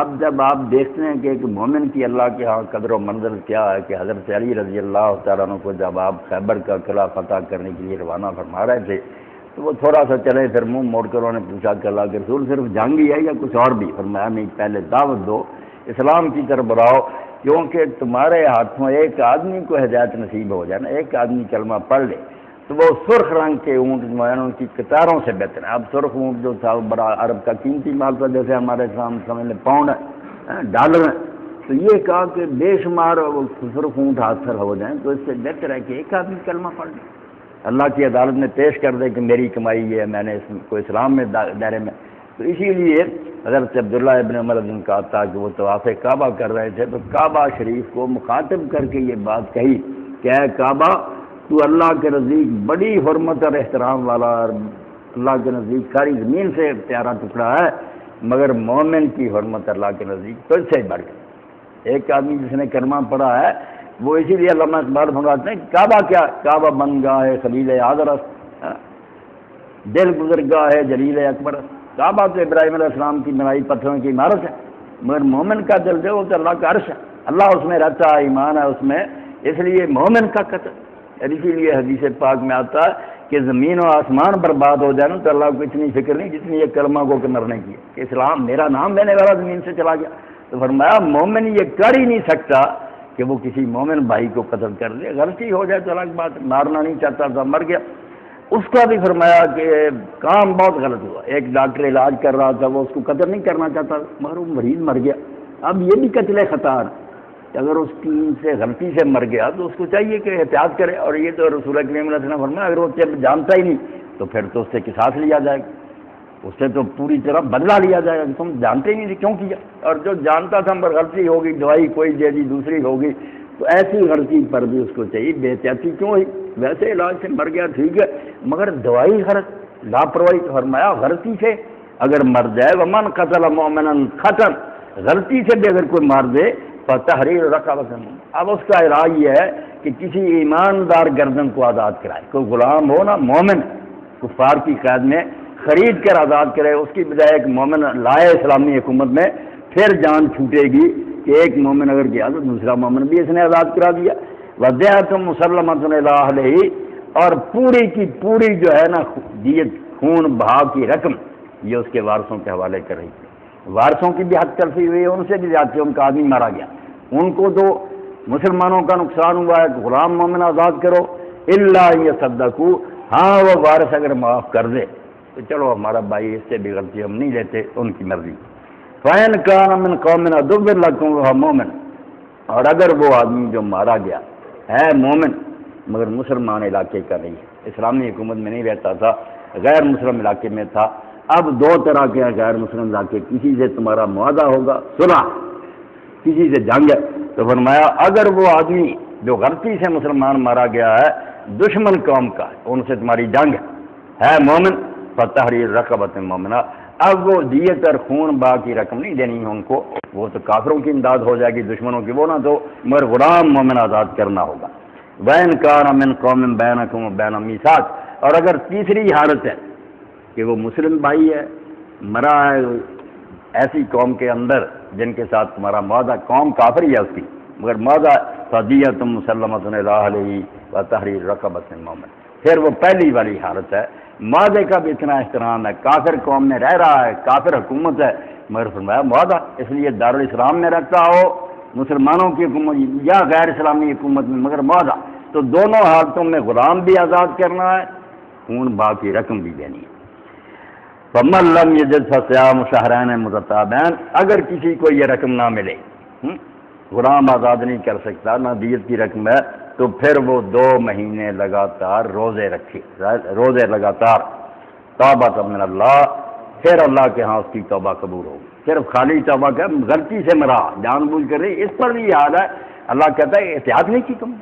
Speaker 1: اب جب آپ دیکھتے ہیں کہ ایک مومن کی اللہ کے ہاں قدر و منزل کیا ہے کہ حضرت علی رضی اللہ تعالیٰ عنہ کو جب آپ خیبر کا قلعہ فتح کرنے کے لیے روانہ فرما رہے تھے تو وہ تھوڑا سا چلے، پھر منہ موڑ کر انہوں نے پوچھا کہ اللہ کے رسول صرف جنگ ہی ہے یا کچھ اور بھی؟ فرمایا نہیں، پہلے دعوت دو، اسلام کی طرف بڑھاؤ، کیونکہ تمہارے ہاتھوں ایک آدمی کو ہدایت نصیب ہو جائے نا، ایک آدمی کلمہ پڑھ لے تو وہ سرخ رنگ کے اونٹ جو ہیں ان کی قطاروں سے بہتر ہے۔ اب سرخ اونٹ جو تھا وہ بڑا عرب کا قیمتی مال تھا، جیسے ہمارے سامنے سمجھ لیں پاؤنڈ ہے، ڈالر ہے، تو یہ کہا کہ بے شمار سرخ اونٹ حاصل ہو جائیں تو اس سے بہتر ہے کہ ایک آدمی کلمہ پڑھ لے، اللہ کی عدالت میں پیش کر دے کہ میری کمائی یہ ہے، میں نے اس کو اسلام میں دائرے میں۔ تو اسی لیے حضرت عبداللہ ابن عمر نے کہا تھا کہ وہ طواف کعبہ کر رہے تھے تو کعبہ شریف کو مخاطب کر کے یہ بات کہی کہ اے کعبہ، تو اللہ کے نزدیک بڑی حرمت اور احترام والا اور اللہ کے نزدیک ساری زمین سے پیارا ٹکڑا ہے، مگر مومن کی حرمت اللہ کے نزدیک تو اس سے بڑھ گئی۔ ایک آدمی جس نے کلمہ پڑھا ہے وہ اسی لیے علامہ اقبال فرماتے ہیں کعبہ کیا، کعبہ بن گاہ ہے خلیل حاضر، دل گزرگاہ ہے جلیل اکبر۔ کعبہ تو ابراہیم علیہ السلام کی بنائی پتھروں کی عمارت ہے، مگر مومن کا دل جو تو اللہ کا عرش ہے، اللہ اس میں رہتا ہے، ایمان ہے اس میں، اس لیے مومن کا قتل۔ اور اسی لیے حدیث پاک میں آتا ہے کہ زمین و آسمان برباد ہو جائے نا تو اللہ کو اتنی فکر نہیں جتنی یہ کلمہ کو مرنے کی ہے کہ اسلام میرا نام لینے والا زمین سے چلا گیا۔ تو فرمایا مومن یہ کر ہی نہیں سکتا کہ وہ کسی مومن بھائی کو قتل کر دے، غلطی ہو جائے تو الگ بات، مارنا نہیں چاہتا تھا مر گیا۔ اس کا بھی فرمایا کہ کام بہت غلط ہوا، ایک ڈاکٹر علاج کر رہا تھا، وہ اس کو قتل نہیں کرنا چاہتا مگر وہ مریض مر گیا۔ اب یہ بھی قتل خطا ہے کہ اگر اس کی سے غلطی سے مر گیا تو اس کو چاہیے کہ احتیاط کرے، اور یہ تو رسول کریم علیہ السلام فرمایا اگر وہ جانتا ہی نہیں تو پھر تو اس سے قصاص لیا جائے گا، اس سے تو پوری طرح بدلہ لیا جائے گا کہ تم جانتے ہی نہیں تھے کیوں کیا، اور جو جانتا تھا مگر غلطی ہوگی، دوائی کوئی دے دی دوسری ہوگی، تو ایسی غلطی پر بھی اس کو چاہیے بے احتیاطی کیوں ہوئی، ویسے علاج سے مر گیا ٹھیک ہے مگر دوائی غلط، لاپرواہی، فرمایا غلطی سے اگر مر جائے ومن قتل مؤمنا خطا، غلطی سے بھی اگر کوئی مار دے فتحریر رقبۃ، اب اس کا علاج یہ ہے کہ کسی ایماندار گردن کو آزاد کرائے، کوئی غلام ہو نا مومن کفار کی قید میں خرید کر آزاد کرے، اس کی بجائے ایک مومن لائے اسلامی حکومت میں، پھر جان چھوٹے گی کہ ایک مومن اگر گیا تو دوسرا مومن بھی اس نے آزاد کرا دیا۔ وَدِيَةٌ مُسَلَّمَةٌ إِلَىٰ أَهْلِهِ، اور پوری کی پوری جو ہے نا دیت خون بہا کی رقم یہ اس کے وارثوں کے حوالے کر رہی تھی، وارثوں کی بھی حق تلفی ہوئی، ان سے بھی زیادتی، ان کا آدمی مارا گیا، ان کو تو مسلمانوں کا نقصان ہوا ہے، غلام مومن آزاد کرو الا يصدقوا، ہاں وہ وارث اگر معاف کر دے تو چلو ہمارا بھائی اس سے بھی غلطی ہم نہیں لیتے، ان کی مرضی۔ فَإِنْ كَانَ مِنْ قَوْمٍ عَدُوٍّ لَكُمْ وَهُوَ مُؤْمِنٌ، اور اگر وہ آدمی جو مارا گیا ہے مومن مگر مسلمان علاقے کا نہیں ہے، اسلامی حکومت میں نہیں رہتا تھا، غیر مسلم علاقے میں تھا، اب دو طرح کے غیر مسلم علاقے، کسی سے تمہارا معاہدہ ہوگا صلح، کسی سے جنگ ہے، تو فرمایا اگر وہ آدمی جو غلطی سے مسلمان مارا گیا ہے دشمن قوم کا ہے، ان سے تمہاری جنگ ہے مومن، فتحریر رقبۃ مومنہ، اب وہ دیت اور خون با کی رقم نہیں دینی ہے ان کو، وہ تو کافروں کی امداد ہو جائے گی، دشمنوں کی وہ نہ دو، مگر غلام مومن آزاد کرنا ہوگا۔ وَإِنْ كَانَ مِنْ قَوْمٍ بَيْنَكُمْ وَبَيْنَهُم مِيثَاقٌ، اور اگر تیسری حالت ہے کہ وہ مسلم بھائی ہے مرا ہے ایسی قوم کے اندر جن کے ساتھ تمہارا معاہدہ، قوم کافر ہی ہے اس کی مگر معاہدہ، فَدِيَةٌ مُسَلَّمَةٌ إِلَىٰ أَهْلِهِ وَتَحْرِيرُ رَقَبَةٍ مُؤْمِنَةٍ، پھر وہ پہلی والی حالت ہے، معاہدے کا بھی اتنا احترام ہے، کافر قوم میں رہ رہا ہے، کافر حکومت ہے مگر فرمایا معاہدہ، اس لیے دارالاسلام میں رہتا ہو مسلمانوں کی حکومت یا غیر اسلامی حکومت میں مگر معاہدہ، تو دونوں حالتوں میں غلام بھی آزاد کرنا ہے، خون با کی رقم بھی دینی ہے۔ فَمَن لَّمْ يَجِدْ فَصِيَامُ شَهْرَيْنِ مُتَتَابِعَيْنِ، اگر کسی کو یہ رقم نہ ملے، غلام آزاد نہیں کر سکتا، نہ دیت کی رقم ہے، تو پھر وہ 2 مہینے لگاتار روزے رکھے، روزے لگاتار، توبۃ من اللہ، پھر اللہ کے ہاں اس کی توبہ قبول ہوگی۔ صرف خالی توبہ کا غلطی سے مرا، جان بوجھ کر نہیں، اس پر بھی یہ حال ہے، اللہ کہتا ہے احتیاط نہیں کی تم،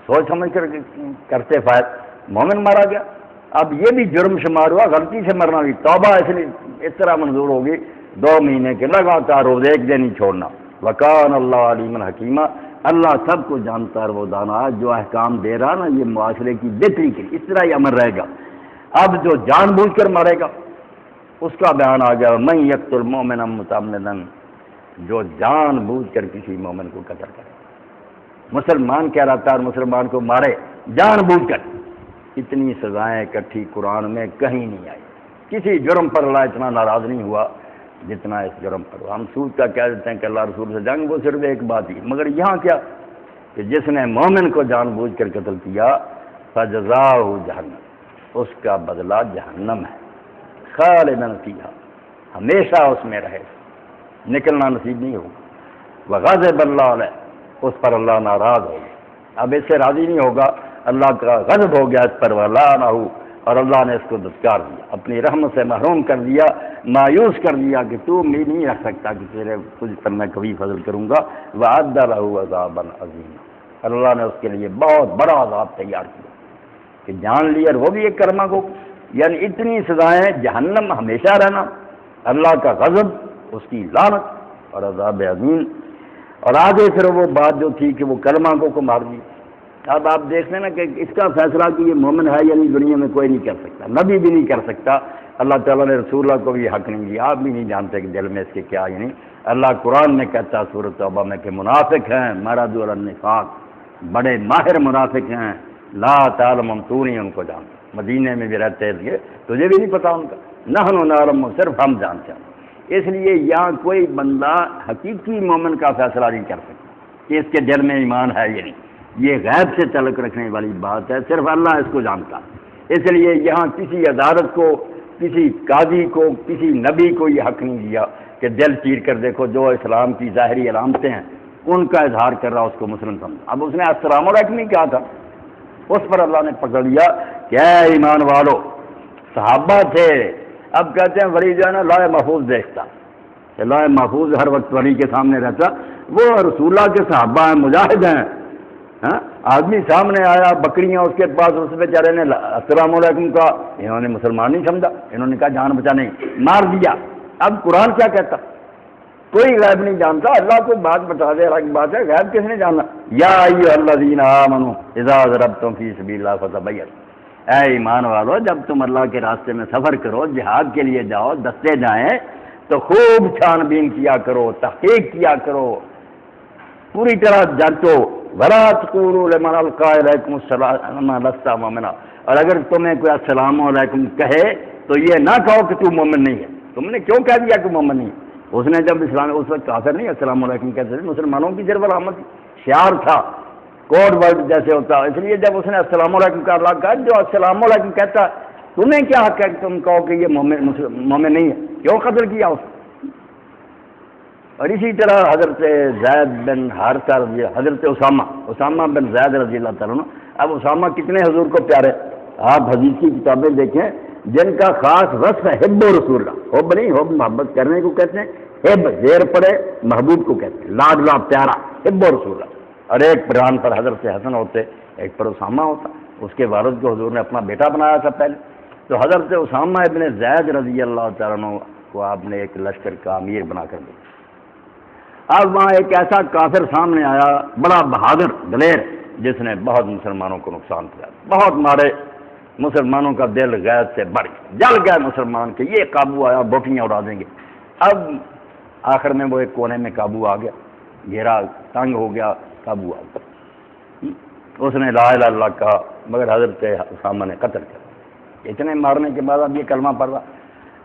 Speaker 1: سوچ سمجھ کر کرتے فائد، مومن مارا گیا، اب یہ بھی جرم شمار ہوا، غلطی سے مرنا بھی، توبہ اس طرح منظور ہوگی 2 مہینے کے لگاتار روزے، ایک دن ہی چھوڑنا۔ وَكَانَ اللَّهُ عَلِيمًا حَكِيمًا، اللہ سب کو جانتا ہے، وہ دانا جو احکام دے رہا نا یہ معاشرے کی بہتری کے لیے، اس طرح ہی عمل رہے گا۔ اب جو جان بوجھ کر مارے گا اس کا بیان آ گیا، مَن يَقْتُلْ مُؤْمِنًا مُتَعَمِّدًا، جو جان بوجھ کر کسی مومن کو قتل کرے، مسلمان کہہ رہا تھا اور مسلمان کو مارے جان بوجھ کر، اتنی سزائیں اکٹھی قرآن میں کہیں نہیں آئی، کسی جرم پر اللہ اتنا ناراض نہیں ہوا جتنا اس جرم پر۔ ہم سود کا کہہ دیتے ہیں کہ اللہ رسول سے جنگ، وہ صرف ایک بات ہی، مگر یہاں کیا کہ جس نے مومن کو جان بوجھ کر قتل کیا فجزاؤہ جہنم، اس کا بدلہ جہنم ہے، خالداً فیہا، ہمیشہ اس میں رہے، نکلنا نصیب نہیں ہوگا۔ وغضب اللہ علیہ، اس پر اللہ ناراض ہوگا، اب اس سے راضی نہیں ہوگا، اللہ کا غضب ہو گیا اس پر، ولعنہ، اور اللہ نے اس کو دھتکار دیا، اپنی رحمت سے محروم کر دیا، مایوس کر دیا کہ تو امید نہیں رکھ سکتا کہ تجھ پر میں کبھی فضل کروں گا۔ وَأَعَدَّ لَهُ عَذَابًا عَظِيمًا، اللہ نے اس کے لیے بہت بڑا عذاب تیار کیا۔ کہ جان لی، اور وہ بھی ایک کلمہ گو، یعنی اتنی سزائیں، جہنم ہمیشہ رہنا، اللہ کا غضب، اس کی لعنت اور عذاب عظیم، اور آگے پھر وہ بات جو تھی کہ وہ کلمہ گو کو مار دی۔ اب آپ دیکھ لیں نا کہ اس کا فیصلہ کہ یہ مومن ہے یعنی دنیا میں کوئی نہیں کر سکتا، نبی بھی نہیں کر سکتا، اللہ تعالیٰ نے رسول اللہ کو بھی حق نہیں دیا، آپ بھی نہیں جانتے کہ دل میں اس کے کیا، یعنی اللہ قرآن میں کہتا سورۃ توبہ میں کہ منافق ہیں، مرضوا علی النفاق، بڑے ماہر منافق ہیں، لا تعلمہم، تو نہیں ان کو جانتا، مدینے میں بھی رہتے ہیں، تجھے بھی نہیں پتا ان کا، نحن نعلم، صرف ہم جانتے ہیں۔ اس لیے یہاں کوئی بندہ حقیقی مومن کا فیصلہ نہیں کر سکتا کہ اس کے دل میں ایمان ہے یا نہیں، یہ غیب سے تعلق رکھنے والی بات ہے، صرف اللہ اس کو جانتا۔ اس لیے یہاں کسی عدالت کو، کسی قاضی کو، کسی نبی کو یہ حق نہیں دیا کہ دل چیر کر دیکھو جو اسلام کی ظاہری علامتیں ہیں ان کا اظہار کر رہا اس کو مسلم سمجھ۔ اب اس نے السلام علیکم نہیں کہا تھا، اس پر اللہ نے پکڑ لیا کہ اے ایمان والو، صحابہ تھے، اب کہتے ہیں ولی جو ہے نا لوح محفوظ دیکھتا، کہ لوح محفوظ ہر وقت ولی کے سامنے رہتا، وہ رسول اللہ کے صحابہ ہیں، مجاہد ہیں، ہاں آدمی سامنے آیا، بکریاں اس کے پاس، اس بیچارے نے السلام علیکم کہا، انہوں نے مسلمان نہیں سمجھا، انہوں نے کہا جان بچا نہیں، مار دیا۔ اب قرآن کیا کہتا؟ کوئی غیب نہیں جانتا، اللہ کو بات بتا دے، الگ بات ہے، غیب کس نے جانا؟ یا ایھا الذین آمنوا اذا ضربتم فی سبیل اللہ فتبینوا، اے ایمان والو جب تم اللہ کے راستے میں سفر کرو، جہاد کے لیے جاؤ، دستے جائیں تو خوب چھان بین کیا کرو، تحقیق کیا کرو، پوری طرح جانچو، ولا تقولوا لمن القى الیکم السلام لست مؤمنا، اور اگر تمہیں کوئی السلام علیکم کہے تو یہ نہ کہو کہ تو مومن نہیں ہے۔ تم نے کیوں کہہ دیا کہ مومن نہیں ہے؟ اس نے جب اسلام، اس وقت کافر نہیں السلام علیکم کہتے تھے، مسلمانوں کی صرف علامت شعار تھا، کوڈ ورڈ جیسے ہوتا، اس لیے جب اس نے السلام علیکم کا اللہ کہا، جو السلام علیکم کہتا ہے تمہیں کیا حق ہے کہ تم کہو کہ یہ مومن نہیں ہے؟ کیوں قتل کیا اس؟ اور اسی طرح حضرت زید بن حارثہ حضرت اسامہ بن زید رضی اللہ تعالیٰ عنہ، اب اسامہ کتنے حضور کو پیارے، آپ حدیث کی کتابیں دیکھیں جن کا خاص وصف ہے حب رسول اللہ، حب نہیں، حب محبت کرنے کو کہتے ہیں، حب زیر پڑے محبوب کو کہتے ہیں، لاڈلا پیارا، حب رسول اللہ۔ اور ایک پران پر حضرت حسن ہوتے، ایک پر اسامہ ہوتا، اس کے والد کو حضور نے اپنا بیٹا بنایا تھا پہلے، تو حضرت اسامہ ابن زید رضی اللہ تعالیٰ عنہ کو آپ نے ایک لشکر کا امیر بنا کر دیا۔ اب وہاں ایک ایسا کافر سامنے آیا، بڑا بہادر دلیر، جس نے بہت مسلمانوں کو نقصان کیا، بہت مارے، مسلمانوں کا دل غیظ سے بڑھ گیا، جل گیا مسلمان کہ یہ قابو آیا، بوٹیاں اڑا دیں گے۔ اب آخر میں وہ ایک کونے میں قابو آ گیا، گھیرا تنگ ہو گیا، قابو آ گیا، اس نے لا الہ الا اللہ کہا، مگر حضرت اسامہ نے قتل کیا۔ اتنے مارنے کے بعد اب یہ کلمہ پڑھ رہا۔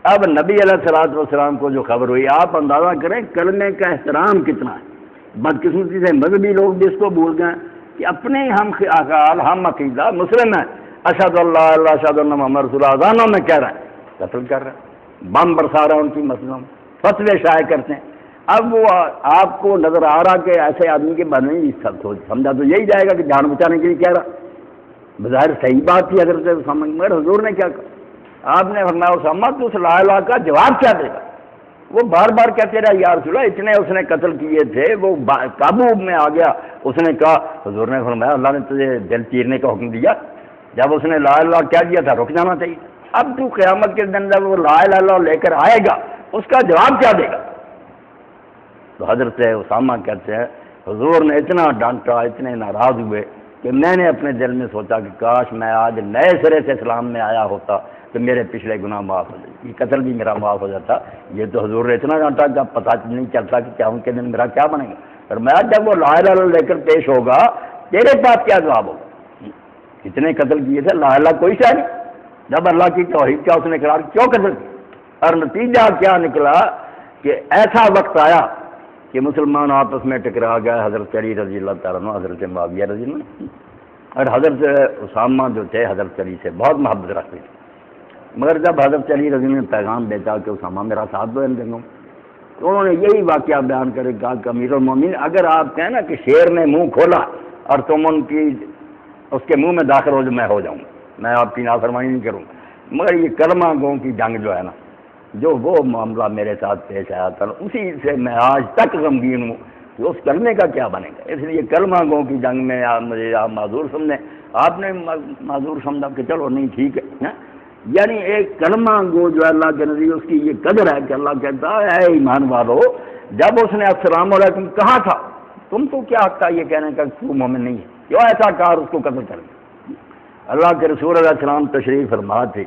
Speaker 1: اب نبی علیہ الصلوۃ والسلام کو جو خبر ہوئی، آپ اندازہ کریں کلمے کا احترام کتنا ہے۔ بدقسمتی سے مذہبی لوگ بھی اس کو بھول گئے کہ اپنے ہم خیال، ہم عقیدہ مسلم ہیں، اشہد اللہ اللہ اشہد اللہ محمد رسول اللہ اذانوں میں کہہ رہے ہیں، قتل کر رہے ہیں، بم برسا رہے ہیں ان کی مسجدوں میں، فتوے شائع کرتے ہیں۔ اب وہ آپ کو نظر آ رہا کہ ایسے آدمی کے بارے میں سمجھا تو یہی جائے گا کہ جان بچانے کے لیے کہہ رہا، بظاہر صحیح بات تھی حضرت اسامہ، مگر حضور نے کیا کہا؟ آپ نے فرمایا اسامہ تو اس لا الہ کا جواب کیا دے گا؟ وہ بار بار کہتے رہے یا رسول اللہ، اتنے اس نے قتل کیے تھے، وہ قابو میں آ گیا۔ اس نے کہا، حضور نے فرمایا اللہ نے تجھے دل چیرنے کا حکم دیا، جب اس نے لا الہ کہہ دیا تھا رک جانا چاہیے۔ اب تو قیامت کے دن جب وہ لا الہ لے کر آئے گا اس کا جواب کیا دے گا؟ تو حضرت اسامہ کہتے ہیں حضور نے اتنا ڈانٹا، اتنے ناراض ہوئے کہ میں نے اپنے دل میں سوچا کہ کاش میں آج نئے سرے سے اسلام میں آیا ہوتا تو میرے پچھلے گناہ معاف ہو جاتے، یہ قتل بھی میرا معاف ہو جاتا۔ یہ تو حضور نے اتنا ڈانٹا کہ اب پتہ نہیں چلتا کہ کیا ان کے دن میرا کیا بنے گا۔ اور میں جب وہ لا الہ لے کر پیش ہوگا تیرے پاس کیا جواب ہوگا؟ اتنے قتل کیے تھے، لا الہ کوئی شاید نہیں، جب اللہ کی توحید کا اس نے اقرار کیوں قتل کیا؟ اور نتیجہ کیا نکلا کہ ایسا وقت آیا کہ مسلمان آپس میں ٹکرا گئے، حضرت علی رضی اللہ تعالیٰ عنہ، حضرت معاویہ رضی اللہ عنہ، اور حضرت اسامہ جو تھے حضرت علی سے بہت محبت رکھتے تھے۔ مگر جب حضرت علی رضی اللہ عنہ نے پیغام بھیجا کہ اسامہ میرا ساتھ دو ان دنوں، تو انہوں نے یہی واقعہ بیان کرے کہا کہ امیر المومنین اگر آپ کہیں نا کہ شیر نے منہ کھولا اور تم اس کے منہ میں داخل ہو جو میں ہو جاؤں گا، میں آپ کی نافرمانی نہیں کروں گا، مگر یہ کلمہ گوں کی جنگ جو ہے نا، جو وہ معاملہ میرے ساتھ پیش آیا تھا اسی سے میں آج تک غمگین ہوں کہ اس کلمے کا کیا بنے گا۔ اس لیے کلمہ گوں کی جنگ میں مجھے آپ معذور سمجھیں، آپ نے معذور سمجھا کہ چلو نہیں ٹھیک ہے. یعنی ایک کلمہ گو جو اللہ کے نزدیک اس کی یہ قدر ہے کہ اللہ کہتا ہے اے ایمان والو جب اس نے السلام علیکم کہا تھا تم تو کیا حق تھا یہ کہنے کا تو مومن نہیں ہے, کیوں ایسا کہا اس کو قتل کر دیا. اللہ کے رسول علیہ السلام تشریف فرما تھے,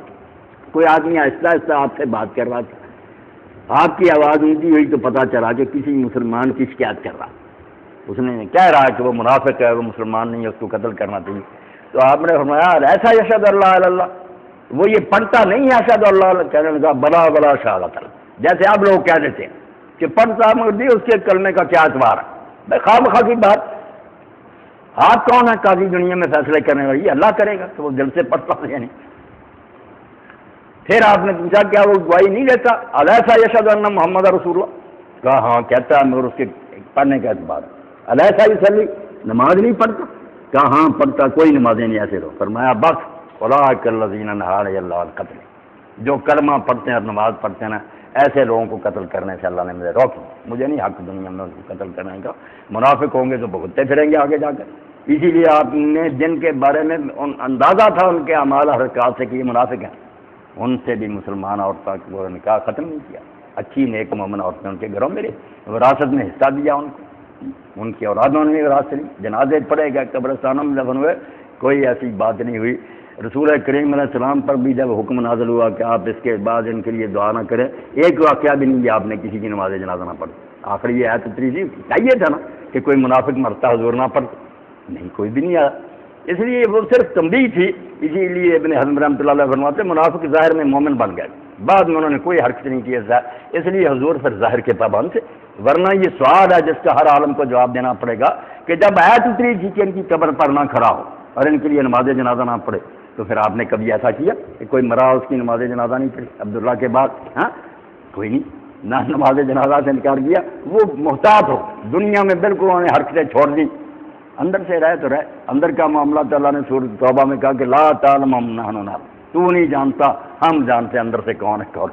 Speaker 1: کوئی آدمی آہستہ آہستہ آپ سے بات کر رہا تھا, آپ کی آواز اونچی ہوئی تو پتہ چلا کہ کسی مسلمان کی شکایت کر رہا, اس نے کہہ رہا کہ وہ منافق ہے, وہ مسلمان نہیں ہے, اس کو قتل کرنا چاہیے. تو آپ نے فرمایا ایسا یشہد اللہ الا اللہ, وہ یہ پڑھتا نہیں ہے اشہد اللہ, کہنے لگا بلا بلا شہادت, جیسے آپ لوگ کہہ دیتے ہیں کہ پڑھتا مگر دی اس کے کلمے کا کیا اعتبار ہے. بھائی خواہ مخواہ کی بات, آپ کون ہے قاضی دنیا میں فیصلے کرنے والی, اللہ کرے گا, تو وہ دل سے پڑھتا ہے نہیں. پھر آپ نے پوچھا کیا وہ گواہی نہیں دیتا, الیسا یشہد ان محمد رسول اللہ, کہا ہاں کہتا ہے مگر اس کے پڑھنے کا اعتبار ہے. الیسا یصلی, نماز نہیں پڑھتا, کہا ہاں پڑھتا, کوئی نمازیں نہیں ایسے رہو. فرمایا بس اولئک الذین نہی اللہ عن القتل, جو کلمہ پڑھتے ہیں اور نماز پڑھتے ہیں نا ایسے لوگوں کو قتل کرنے سے اللہ نے مجھے روکی, مجھے نہیں حق دنیا میں ان کو قتل کرنے کا. منافق ہوں گے تو بھگتتے پھریں گے آگے جا کر. اسی لیے آپ نے جن کے بارے میں اندازہ تھا ان کے اعمال حرکات سے کہ یہ منافق ہیں, ان سے بھی مسلمان عورتوں کو نکاح ختم نہیں کیا. اچھی نیک مومن عورتیں ان کے گھروں میں رہی, وراثت میں حصہ دیا ان کو, ان کی اولادوں نے وراثت لی, جنازے پڑے گئے, قبرستانوں میں دفن ہوئے, کوئی ایسی بات نہیں ہوئی. رسول کریم علیہ السلام پر بھی جب حکم نازل ہوا کہ آپ اس کے بعد ان کے لیے دعا نہ کریں, ایک واقعہ بھی نہیں کہ آپ نے کسی کی نماز جنازہ نہ پڑھ. آخری یہ آیت اتری تھی, چاہیے تھا نا کہ کوئی منافق مرتا حضور نہ پڑھ, نہیں کوئی بھی نہیں آیا. اس لیے وہ صرف تنبیہ تھی. اسی لیے ابن حزم رحمۃ اللہ علیہ فرماتے منافق ظاہر میں مومن بن گئے, بعد میں انہوں نے کوئی حرکت نہیں کی, اس لیے حضور پھر ظاہر کے پابند تھے. ورنہ یہ سوال ہے جس کا ہر عالم کو جواب دینا پڑے گا کہ جب آیت اتری تھی کہ ان کی قبر پر نہ کھڑا ہو اور ان کے لیے نماز جنازہ نہ پڑھے, تو پھر آپ نے کبھی ایسا کیا کہ کوئی مرا اس کی نماز جنازہ نہیں پڑھی عبداللہ کے بعد؟ ہاں کوئی نہیں, نہ نماز جنازہ سے انکار کیا. وہ محتاط ہو, دنیا میں بالکل انہوں نے حرکتیں چھوڑ دی, اندر سے رہے تو رہے. اندر کا معاملہ تو اللہ نے سورۃ توبہ میں کہا کہ لا تعلم نحن نعلم, تو نہیں جانتا ہم جانتے اندر سے کون ہے کون.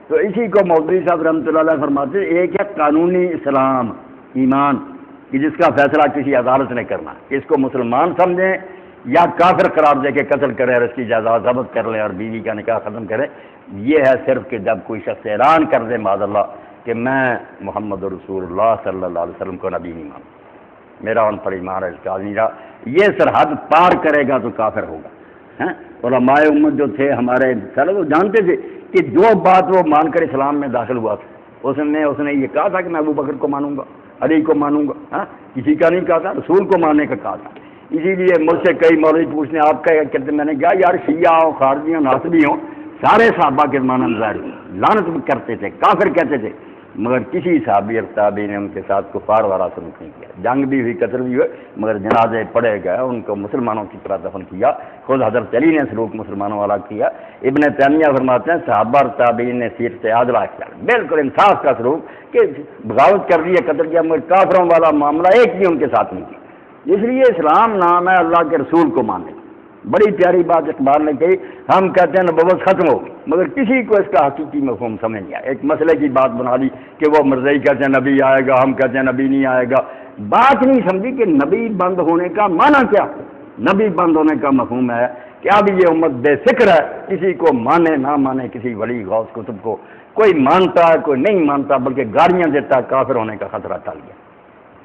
Speaker 1: تو اسی کو مولوی صاحب رحمۃ اللہ علیہ فرماتے ہیں ایک ہے قانونی اسلام ایمان کہ جس کا فیصلہ کسی عدالت نے کرنا, اس کو مسلمان سمجھیں یا کافر قرار دے کے قتل کرے اور اس کی جائیداد ضبط کر لیں اور بیوی کا نکاح ختم کرے. یہ ہے صرف کہ جب کوئی شخص اعلان کر دے معاذ اللہ کہ میں محمد رسول اللہ صلی اللہ علیہ وسلم کو نبی نہیں مانتا, میرا ان پر ایمان ہے, اس کا نہیں رہا, یہ سرحد پار کرے گا تو کافر ہوگا. علماء امت جو تھے ہمارے سر وہ جانتے تھے کہ جو بات وہ مان کر اسلام میں داخل ہوا تھا اس نے یہ کہا تھا کہ میں ابو بکر کو مانوں گا, علی کو مانوں گا, کسی کا نہیں کہا تھا, رسول کو ماننے کا کہا تھا. اسی لیے مجھ سے کئی مولوی پوچھنے آپ کا کہتے, میں نے کہا یار شیعہ ہوں, خارجی ہوں, ناصبی ہوں, سارے صحابہ کے مانند ظاہر لعنت کرتے تھے, کافر کہتے تھے, مگر کسی صحابی اور تابعی نے ان کے ساتھ کفار والا سلوک نہیں کیا. جنگ بھی ہوئی, قتل بھی ہوئے, مگر جنازے پڑے گئے, ان کو مسلمانوں کی طرح دفن کیا. خود حضرت علی نے سلوک مسلمانوں والا کیا. ابن تیمیہ فرماتے ہیں صحابہ اور تابعین نے سیرت عادلہ اختیار, بالکل انصاف کا سلوک کہ بغاوت کر دی, قتل کیا, مگر کافروں والا معاملہ ایک بھی ان کے ساتھ نہیں کیا. اس لیے اسلام نام ہے اللہ کے رسول کو ماننے. بڑی پیاری بات اقبال نے کہی, ہم کہتے ہیں نبوت ختم ہو مگر کسی کو اس کا حقیقی مفہوم سمجھ نہیں آیا. ایک مسئلے کی بات بنا دی کہ وہ مرزائی کہتے ہیں نبی آئے گا, ہم کہتے ہیں نبی نہیں آئے گا. بات نہیں سمجھی کہ نبی بند ہونے کا معنی کیا. نبی بند ہونے کا مفہوم ہے کہ اب یہ امت بے فکر ہے, کسی کو مانے نہ مانے, کسی ولی غوث کتب کو کوئی مانتا ہے کوئی نہیں مانتا, بلکہ گالیاں دیتا ہے, کافر ہونے کا خطرہ ٹل گیا.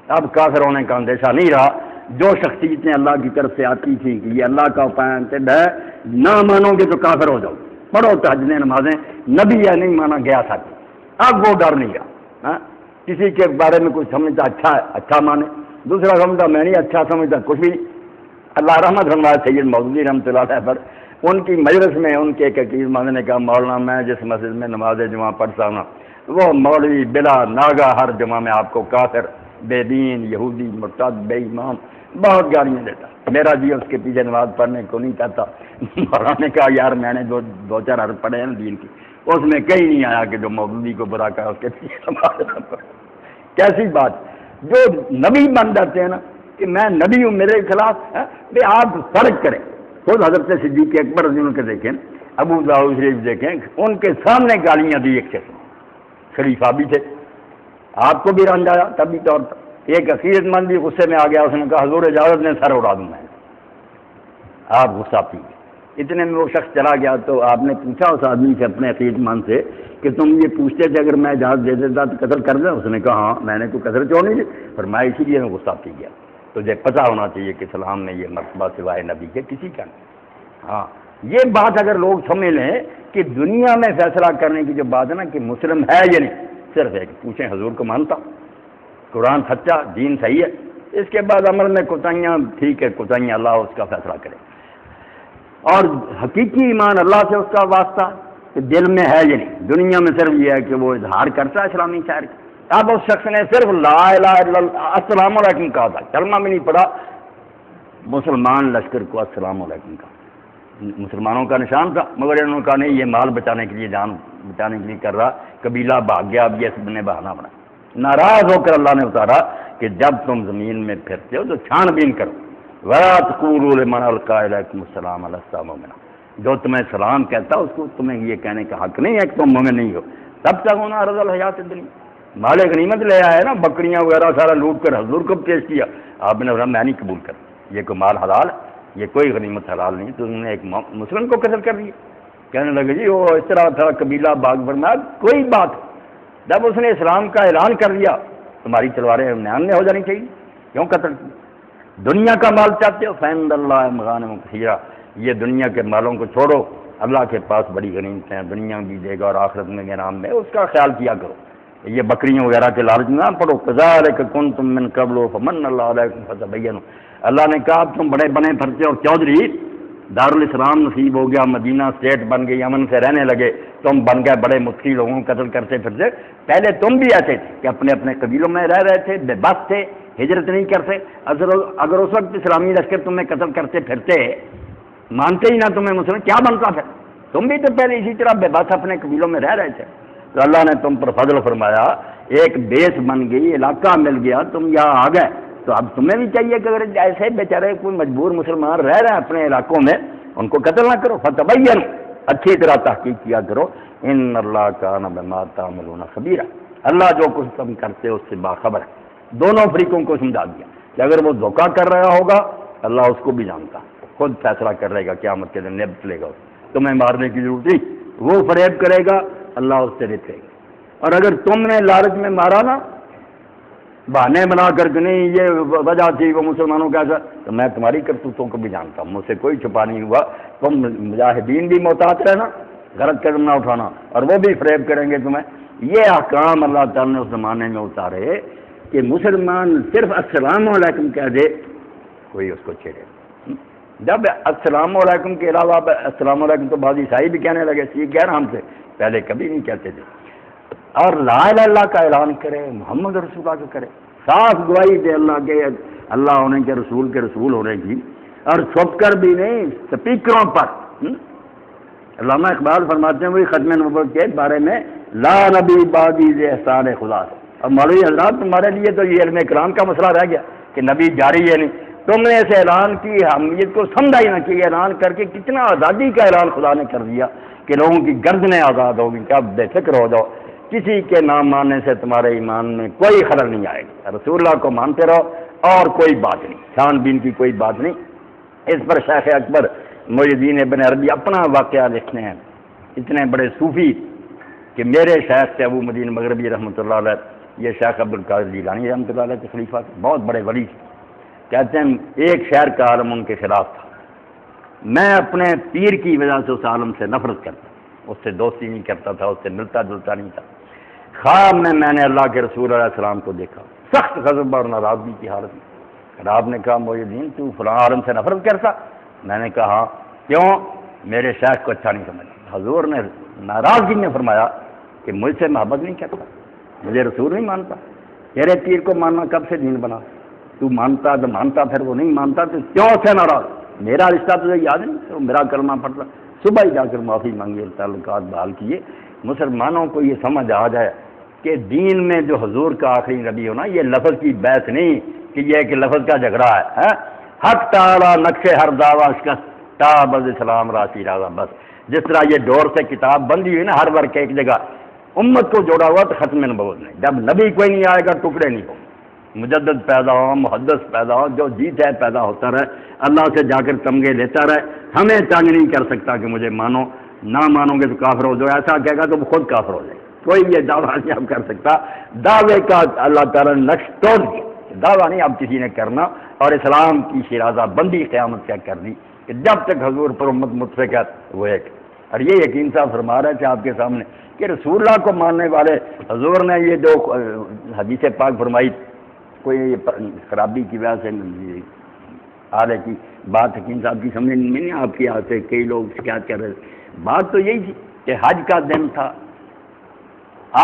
Speaker 1: اب کافر ہونے کا اندیشہ نہیں رہا. جو شخصیتیں اللہ کی طرف سے آتی تھیں کہ یہ اللہ کا پیغام ہے, نہ مانو گے تو کافر ہو جاؤ, پڑھو تہجد نمازیں, نبی ہے نہیں مانا گیا تھا. اب وہ ڈر نہیں رہا. کسی کے بارے میں کچھ سمجھتا اچھا ہے اچھا مانے, دوسرا سمجھتا میں نہیں اچھا سمجھتا کچھ بھی. اللہ رحمت فرمائے سید مودودی رحمۃ اللہ علیہ پر, ان کی مجلس میں ان کے ایک عقیل مانے نے کہا مولانا میں جس مسجد میں نماز جمعہ پڑھتا ہوں وہ مولوی بلا ناگا ہر جمعہ میں آپ کو کافر, بے دین, یہودی, مرتد, بے ایمان بہت گالیاں دیتا. میرا جی اس کے پیچھے نماز پڑھنے کو نہیں چاہتا. مولانا نے کہا یار میں نے دو چار حرف پڑھے ہیں دین کی, اس میں کہیں نہیں آیا کہ جو مودودی کو برا کہا اس کے پیچھے نماز نہ پڑھے. کیسی بات. جو نبی بن جاتے ہیں نا کہ میں نبی ہوں میرے خلاف, آپ فرق کریں. خود حضرت صدیق اکبر رضی اللہ عنہ کے دیکھیں, ابو داؤد شریف دیکھیں, ان کے سامنے گالیاں دی ایک شخص, خلیفہ بھی تھے, آپ کو بھی رنج آیا طبی طور پر. ایک عقیدت مند بھی غصے میں آ گیا, اس نے کہا حضور اجازت نے سر اڑا دوں میں. آپ غصہ پی گئے۔ اتنے میں وہ شخص چلا گیا تو آپ نے پوچھا اس آدمی سے اپنے عقید مان سے کہ تم یہ پوچھتے تھے اگر میں اجازت دے دیتا تو قتل کر دیں؟ اس نے کہا ہاں، میں نے کوئی قتل کیوں نہیں دی، فرمایا اسی لیے میں غصہ پی گیا۔ تجھے پتہ ہونا چاہیے کہ اسلام میں یہ مرتبہ سوائے نبی کے کسی کا نہیں۔ ہاں، یہ بات اگر لوگ سمجھ لیں کہ دنیا میں فیصلہ کرنے کی جو بات ہے نا کہ مسلم ہے یا نہیں، صرف ایک پوچھیں حضور کو مانتا، قرآن سچا، دین صحیح ہے، اس کے بعد عمل میں کوتاہیاں ٹھیک ہے، کوتاہیاں اللہ اس کا فیصلہ کرے، اور حقیقی ایمان اللہ سے اس کا واسطہ کہ دل میں ہے یہ نہیں، دنیا میں صرف یہ ہے کہ وہ اظہار کرتا ہے اسلامی شاعر کا۔ اب اس شخص نے صرف لا الہ الا اللہ السلام علیکم کہا تھا، کلمہ بھی نہیں پڑھا، مسلمان لشکر کو السلام علیکم کہا، مسلمانوں کا نشان تھا، مگر انہوں نے کہا نہیں، یہ مال بچانے کے لیے، جان بچانے کے لیے کر رہا، قبیلہ بھاگ گیا، اب یہ سب نے بہانہ بنا۔ ناراض ہو کر اللہ نے اتارا کہ جب تم زمین میں پھرتے ہو تو چھان بین کرو، وَلَا تَقُولُوا لِمَنْ أَلْقَىٰ إِلَيْكُمُ السَّلَامَ لَسْتَ مُؤْمِنًا، جو تمہیں سلام کہتا اس کو تمہیں یہ کہنے کا حق نہیں ہے کہ تم مومن نہیں ہو۔ تب تک ہونا عرض الحیات الدنیا، مال غنیمت لے آیا ہے نا، بکریاں وغیرہ سارا لوٹ کر حضور کو پیش کیا، آپ نے میں نہیں قبول کر، یہ کوئی مال حلال ہے، یہ کوئی غنیمت حلال نہیں، تو انہوں نے ایک مسلم کو قتل کر دیا۔ کہنے لگے جی وہ اس طرح تھا، قبیلہ باغ فرمایا کوئی بات، جب اس نے اسلام کا اعلان کر دیا تمہاری تلواریں میان میں ہو جانی چاہیے، کیوں قتل کیا؟ دنیا کا مال چاہتے ہو، فَإِنَّ اللَّهَ مَغَانِمُ كَثِيرَةٌ، یہ دنیا کے مالوں کو چھوڑو، اللہ کے پاس بڑی غنیمتیں ہیں، دنیا بھی دے گا اور آخرت میں انعام میں، اس کا خیال کیا کرو، یہ بکریوں وغیرہ کے لالچ نہ پڑو۔ كَذَٰلِكَ كُنتُم مِّن قَبْلُ فَمَنَّ اللَّهُ عَلَيْكُمْ فَتَبَيَّنُوا، اللہ نے کہا اب تم بڑے بنے پھرتے اور چودھری، دارالاسلام نصیب ہو گیا، مدینہ اسٹیٹ بن گئی، امن سے رہنے لگے، تم بن گئے بڑے مفتی، لوگوں کو قتل کرتے پھرتے، پہلے تم بھی ایسے تھے کہ اپنے اپنے قبیلوں میں رہ رہے تھے، بے بس تھے، ہجرت نہیں کرتے، اگر اس وقت اسلامی لشکر تمہیں قتل کرتے پھرتے، مانتے ہی نہ تمہیں مسلم، کیا بنتا پھر؟ تم بھی تو پہلے اسی طرح بے بس اپنے قبیلوں میں رہ رہے تھے، تو اللہ نے تم پر فضل فرمایا، ایک بیس بن گئی، علاقہ مل گیا، تم یہاں آ گئے، تو اب تمہیں بھی چاہیے کہ اگر ایسے بیچارے کوئی مجبور مسلمان رہ رہے ہیں اپنے علاقوں میں، ان کو قتل نہ کرو، فتبین، اچھی طرح تحقیق کیا کرو، ان اللہ کان بما تعملون خبیرا، اللہ جو کچھ تم کرتے اس سے باخبر ہے۔ دونوں فریقوں کو سمجھا دیا کہ اگر وہ دھوکہ کر رہا ہوگا اللہ اس کو بھی جانتا، خود فیصلہ کر رہے گا، قیامت کے دن نبت لے گا، تمہیں مارنے کی ضرورت نہیں، وہ فریب کرے گا، اللہ اس سے نپٹے گا۔ اور اگر تم نے لالچ میں مارا نا، بہانے بنا کر کہ نہیں یہ وجہ تھی وہ مسلمانوں کا ایسا، تو میں تمہاری کرتوتوں کو بھی جانتا ہوں، مجھ سے کوئی چھپا نہیں ہوا، تم مجاہدین بھی محتاط رہنا، غلط قدم نہ اٹھانا، اور وہ بھی فریب کریں گے تمہیں۔ یہ احکام اللہ تعالیٰ نے اس زمانے میں اتارے کہ مسلمان صرف السلام علیکم کہہ دے کوئی اس کو چھیڑے، جب السلام علیکم کے علاوہ السلام علیکم تو بعض عیسائی بھی کہنے لگے، سیکھ گئے نا ہم سے، پہلے کبھی نہیں کہتے تھے، اور لا الہ الا اللہ کا اعلان کرے، محمد رسول اللہ کا کرے، صاف گواہی دے اللہ کے، اللہ ہونے کے رسول ہونے کی، اور چھپ کر بھی نہیں، سپیکروں پر۔ علامہ اقبال فرماتے ہیں وہی ختم نبوت کے بارے میں، لا نبی بعدی ذی احسان خدا سے۔ اب مولوی حضرات تمہارے لیے تو یہ علم اکرام کا مسئلہ رہ گیا کہ نبی جاری ہے نہیں، تم نے ایسے اعلان کی اہمیت کو سمجھا ہی نہ کہ اعلان کر کے کتنا آزادی کا اعلان خدا نے کر دیا کہ لوگوں کی گردنیں آزاد ہوگی، کہ اب بے فکر ہو جاؤ، کسی کے نام ماننے سے تمہارے ایمان میں کوئی خلل نہیں آئے گا، رسول اللہ کو مانتے رہو اور کوئی بات نہیں، چھان بین کی کوئی بات نہیں۔ اس پر شیخ اکبر محی الدین ابن عربی اپنا واقعہ لکھتے ہیں، اتنے بڑے صوفی کہ میرے شیخ سے ابو مدین مغربی رحمۃ اللہ علیہ، یہ شیخ عبد القادر جیلانی رحمۃ اللہ علیہ کے خلیفہ، بہت بڑے ولی تھے، کہتے ہیں ایک شہر کا عالم ان کے خلاف تھا، میں اپنے پیر کی وجہ سے اس عالم سے نفرت کرتا، اس سے دوستی نہیں کرتا تھا، اس سے ملتا جلتا نہیں تھا۔ خواب میں نے اللہ کے رسول علیہ السلام کو دیکھا، سخت غضب اور ناراضگی کی حالت میں، اور آپ نے کہا محی الدین تو فلاں عالم سے نفرت کرتا؟ میں نے کہا ہاں، کیوں؟ میرے شیخ کو اچھا نہیں سمجھا۔ حضور نے ناراضگی میں فرمایا کہ مجھ سے محبت نہیں کرتا، مجھے رسول نہیں مانتا، تیرے پیر کو ماننا کب سے دین بنا؟ تو مانتا تو مانتا، پھر وہ نہیں مانتا تو کیوں سے ناراض؟ میرا رشتہ تجھے یاد نہیں؟ تو میرا کلمہ پڑھتا، صبح ہی جا کر معافی مانگی، تعلقات بحال کیے۔ مسلمانوں کو یہ سمجھ آ جائے کہ دین میں جو حضور کا آخری نبی ہونا یہ لفظ کی بحث نہیں کہ یہ کہ لفظ کا جھگڑا ہے، حق تعالی نقش ہر دعویٰ شکست تاب از اسلام راسی راضا، بس جس طرح یہ ڈور سے کتاب بندی ہوئی نا ہر ورق ایک جگہ، امت کو جوڑا ہوا تو ختم نبوت نہیں، جب نبی کوئی نہیں آئے گا ٹکڑے نہیں ہوں مجدد پیدا ہو، محدث پیدا ہو، جو جیتا ہے پیدا ہوتا رہے، اللہ سے جا کر تمغے لیتا رہے، ہمیں تنگ نہیں کر سکتا کہ مجھے مانو، نہ مانو گے تو کافر ہو جو ایسا کہے گا تو وہ خود کافر ہو جائے. کوئی یہ دعویٰ نہیں اب کر سکتا. دعوے کا اللہ تعالیٰ نے نقش توڑ دیا. دعویٰ نہیں اب کسی نے کرنا، اور اسلام کی شرازہ بندی قیامت کیا کر دی کہ جب تک حضور پر امت متفق ہے وہ ایک. اور یہ یقین صاحب فرما رہے تھے آپ کے سامنے کہ رسول اللہ کو ماننے والے حضور نے یہ جو حدیث پاک فرمائی، کوئی خرابی کی وجہ سے آلے کی بات حکیم صاحب کی سمجھ میں نہیں آپ کی آتے، کئی لوگ شکایت کر رہے تھے. بات تو یہی تھی کہ حج کا دن تھا،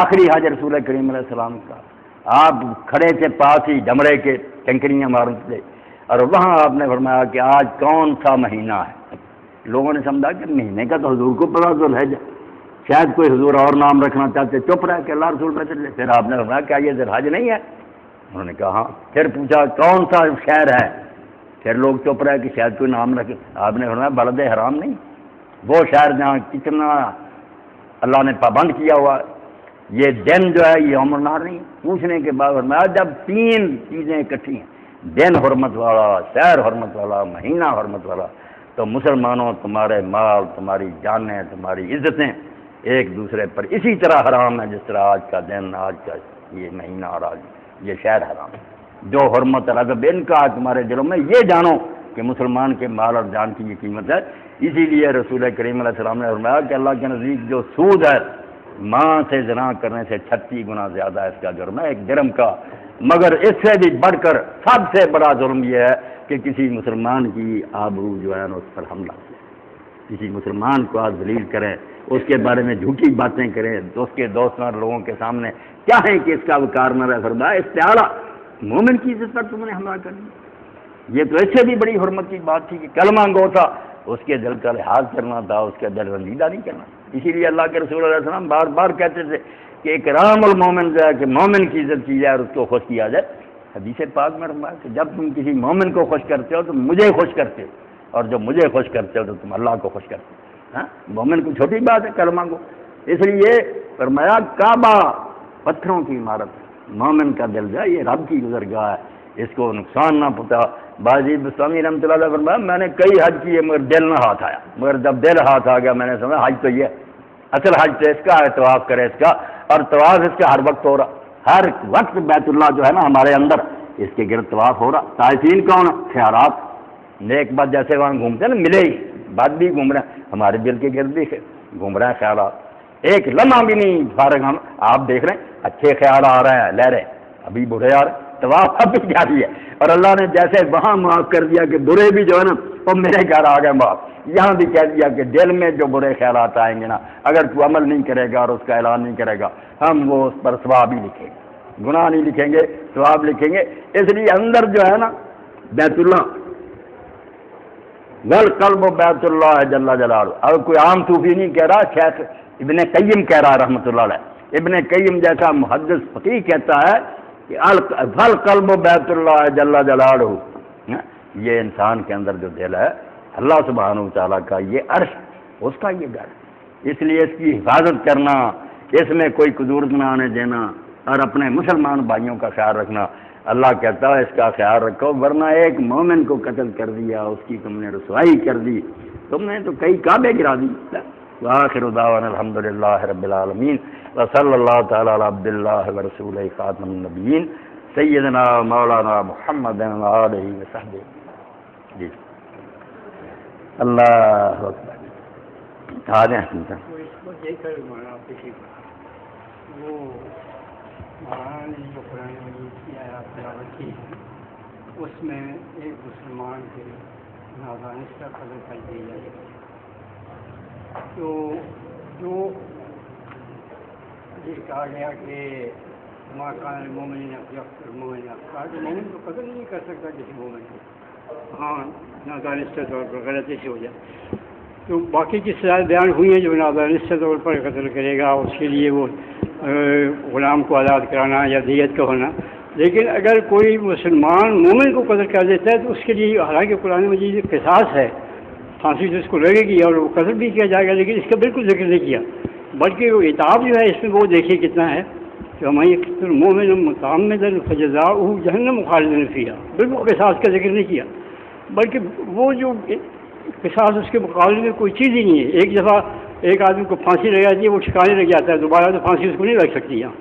Speaker 1: آخری حج رسول کریم علیہ السلام کا. آپ کھڑے تھے پاس ہی ڈمرے کے، ٹنکریاں مارتے تھے، اور وہاں آپ نے فرمایا کہ آج کون سا مہینہ ہے. لوگوں نے سمجھا کہ مہینے کا تو حضور کو پتا ذوالحج، شاید کوئی حضور اور نام رکھنا چاہتے، چپ رہے کہ اللہ رسول پہ چلے. پھر آپ نے فرمایا کیا یہ ذوالحج نہیں ہے؟ انہوں نے کہا ہاں. پھر پوچھا کون سا شہر ہے؟ پھر لوگ چپ رہے کہ شاید کوئی نام رکھے. آپ نے فرمایا بلد حرام نہیں، وہ شہر جہاں کتنا اللہ نے پابند کیا ہوا. یہ دن جو ہے یہ یوم النحر نہیں. پوچھنے کے بعد فرمایا جب تین چیزیں اکٹھی ہیں، دن حرمت والا، شہر حرمت والا، مہینہ حرمت والا، تو مسلمانوں تمہارے مال، تمہاری جانیں، تمہاری عزتیں ایک دوسرے پر اسی طرح حرام ہے جس طرح آج کا دن، آج کا یہ مہینہ اور آج یہ شہر حرام ہے. جو حرمت رغب ان کا تمہارے دلوں میں، یہ جانو کہ مسلمان کے مال اور جان کی یہ قیمت ہے. اسی لیے رسول کریم علیہ السلام نے فرمایا کہ اللہ کے نزدیک جو سود ہے ماں سے زنا کرنے سے 36 گنا زیادہ ہے اس کا جرم ہے، ایک درم کا. مگر اس سے بھی بڑھ کر سب سے بڑا جرم یہ ہے کہ کسی مسلمان کی آبرو جو ہے نا اس پر حملہ کریں، کسی مسلمان کو آپ ذلیل کریں، اس کے بارے میں جھوٹی باتیں کریں، اس کے دوستوں اور لوگوں کے سامنے چاہیں کہ اس کا وقار نہ رہے. فرمایا استعارہ مومن کی عزت پر تم نے حملہ کرنا. یہ تو اس سے بھی بڑی حرمت کی بات تھی کہ کلمہ گو تھا، اس کے دل کا لحاظ کرنا تھا، اس کا دل رنجیدہ نہیں کرنا. اسی لیے اللہ کے رسول علیہ السلام بار بار کہتے تھے کہ اکرام المومن جو ہے کہ مومن کی عزت کی جائے اور اس کو خوش کیا جائے. حدیث پاک میں فرمایا کہ جب تم کسی مومن کو خوش کرتے ہو تو مجھے خوش کرتے ہو، اور جب مجھے خوش کرتے ہو تو تم اللہ کو خوش کرتے ہو. ہاں مومن کو چھوٹی بات ہے کلمہ کو. اس لیے فرمایا کعبہ پتھروں کی عمارت، مومن کا دل جو ہے یہ رب کی گزرگاہ ہے، اس کو نقصان نہ پہنچا. باجی بسامی رحمۃ اللہ علیہ فرمایا میں نے کئی حج کیے مگر دل نہ ہاتھ آیا. مگر جب دل ہاتھ آ گیا میں نے سمجھا حج تو یہ اصل حج تو اس کا ہے، طواف کرے اس کا، اور طواف اس کا ہر وقت ہو رہا، ہر وقت بیت اللہ جو ہے نا ہمارے اندر اس کے گرد طواف ہو رہا. طائفین کون؟ خیالات، نیک بات جیسے وہاں گھومتے ہیں نا ملے ہی بات بھی گھوم رہے ہیں، ہمارے دل کے گرد بھی گھوم رہے ہیں خیالات. ایک لمحہ بھی نہیں فارغ ہم. آپ دیکھ رہے ہیں اچھے خیال آ رہے ہیں، لے رہے ابھی برے آ رہے، طواف اب بھی جاری ہے. اور اللہ نے جیسے وہاں معاف کر دیا کہ برے بھی جو ہے نا وہ میرے گھر آ گئے معاف، یہاں بھی کہہ دیا کہ دل میں جو برے خیالات آئیں گے نا اگر تو عمل نہیں کرے گا اور اس کا اعلان نہیں کرے گا ہم وہ اس پر ثواب ہی لکھیں گے، گناہ نہیں لکھیں گے، ثواب لکھیں گے. اس لیے اندر جو ہے نا بیت اللہ والقلب بیت اللہ جل جلالہ. اب کوئی عام صوفی نہیں کہہ رہا، شیخ ابن قیم کہہ رہا رحمۃ اللہ علیہ. ابن قیم جیسا محدث فقیہ کہتا ہے کہ القلب بیت اللہ جل جلالہ. یہ انسان کے اندر جو دل ہے اللہ سبحانہ وتعالیٰ کا یہ عرش، اس کا یہ گھر. اس لیے اس کی حفاظت کرنا، اس میں کوئی قدور نہ آنے دینا، اور اپنے مسلمان بھائیوں کا خیال رکھنا. اللہ کہتا ہے اس کا خیال رکھو ورنہ ایک مومن کو قتل کر دیا، اس کی تم نے رسوائی کر دی، تم نے تو کئی کعبے گرا دی. وآخر دعوانا الحمدللہ رب العالمین وصلی اللہ تعالی علی عبد اللہ ورسولہ خاتم النبیین سیدنا مولانا محمد وآلہ وصحبہ. جی اللہ اکبر. آ جائیں
Speaker 3: وہ مہاراج نے جو قرآن مجید کی آیات تلاوت کی اس میں ایک مسلمان کے نادانش کا قدر کر دی جائے تو جو یہ کہا گیا کہ ماں کان المومنین مومن مومن کو قدر نہیں کر سکتا کسی مومن کو، ہاں نادانش کے طور پر غلطی سے ہو جائے تو باقی کی سزائیں بیان ہوئی ہیں. جو نادانش کے طور پر قتل کرے گا اس کے لیے وہ غلام کو آزاد کرانا یا دیت کا ہونا. لیکن اگر کوئی مسلمان مومن کو قتل کر دیتا ہے تو اس کے لیے حالانکہ قرآن مجید قصاص ہے، پھانسی تو اس کو لگے گی اور وہ قتل بھی کیا جائے گا، لیکن اس کا بالکل ذکر نہیں کیا، بلکہ وہ عتاب جو ہے اس میں وہ دیکھیے کتنا ہے کہ ہمیں یقتل المؤمن متعمدا فجزاؤہ جہنم خالدین فیہا، بالکل قصاص کا ذکر نہیں کیا، بلکہ وہ جو قصاص اس کے مقابلے میں کوئی چیز ہی نہیں ہے۔ ایک دفعہ ایک آدمی کو پھانسی لگ جاتی ہے، وہ ٹھکانے لگ جاتا ہے، دوبارہ تو پھانسی اس کو نہیں لگ سکتی یہاں۔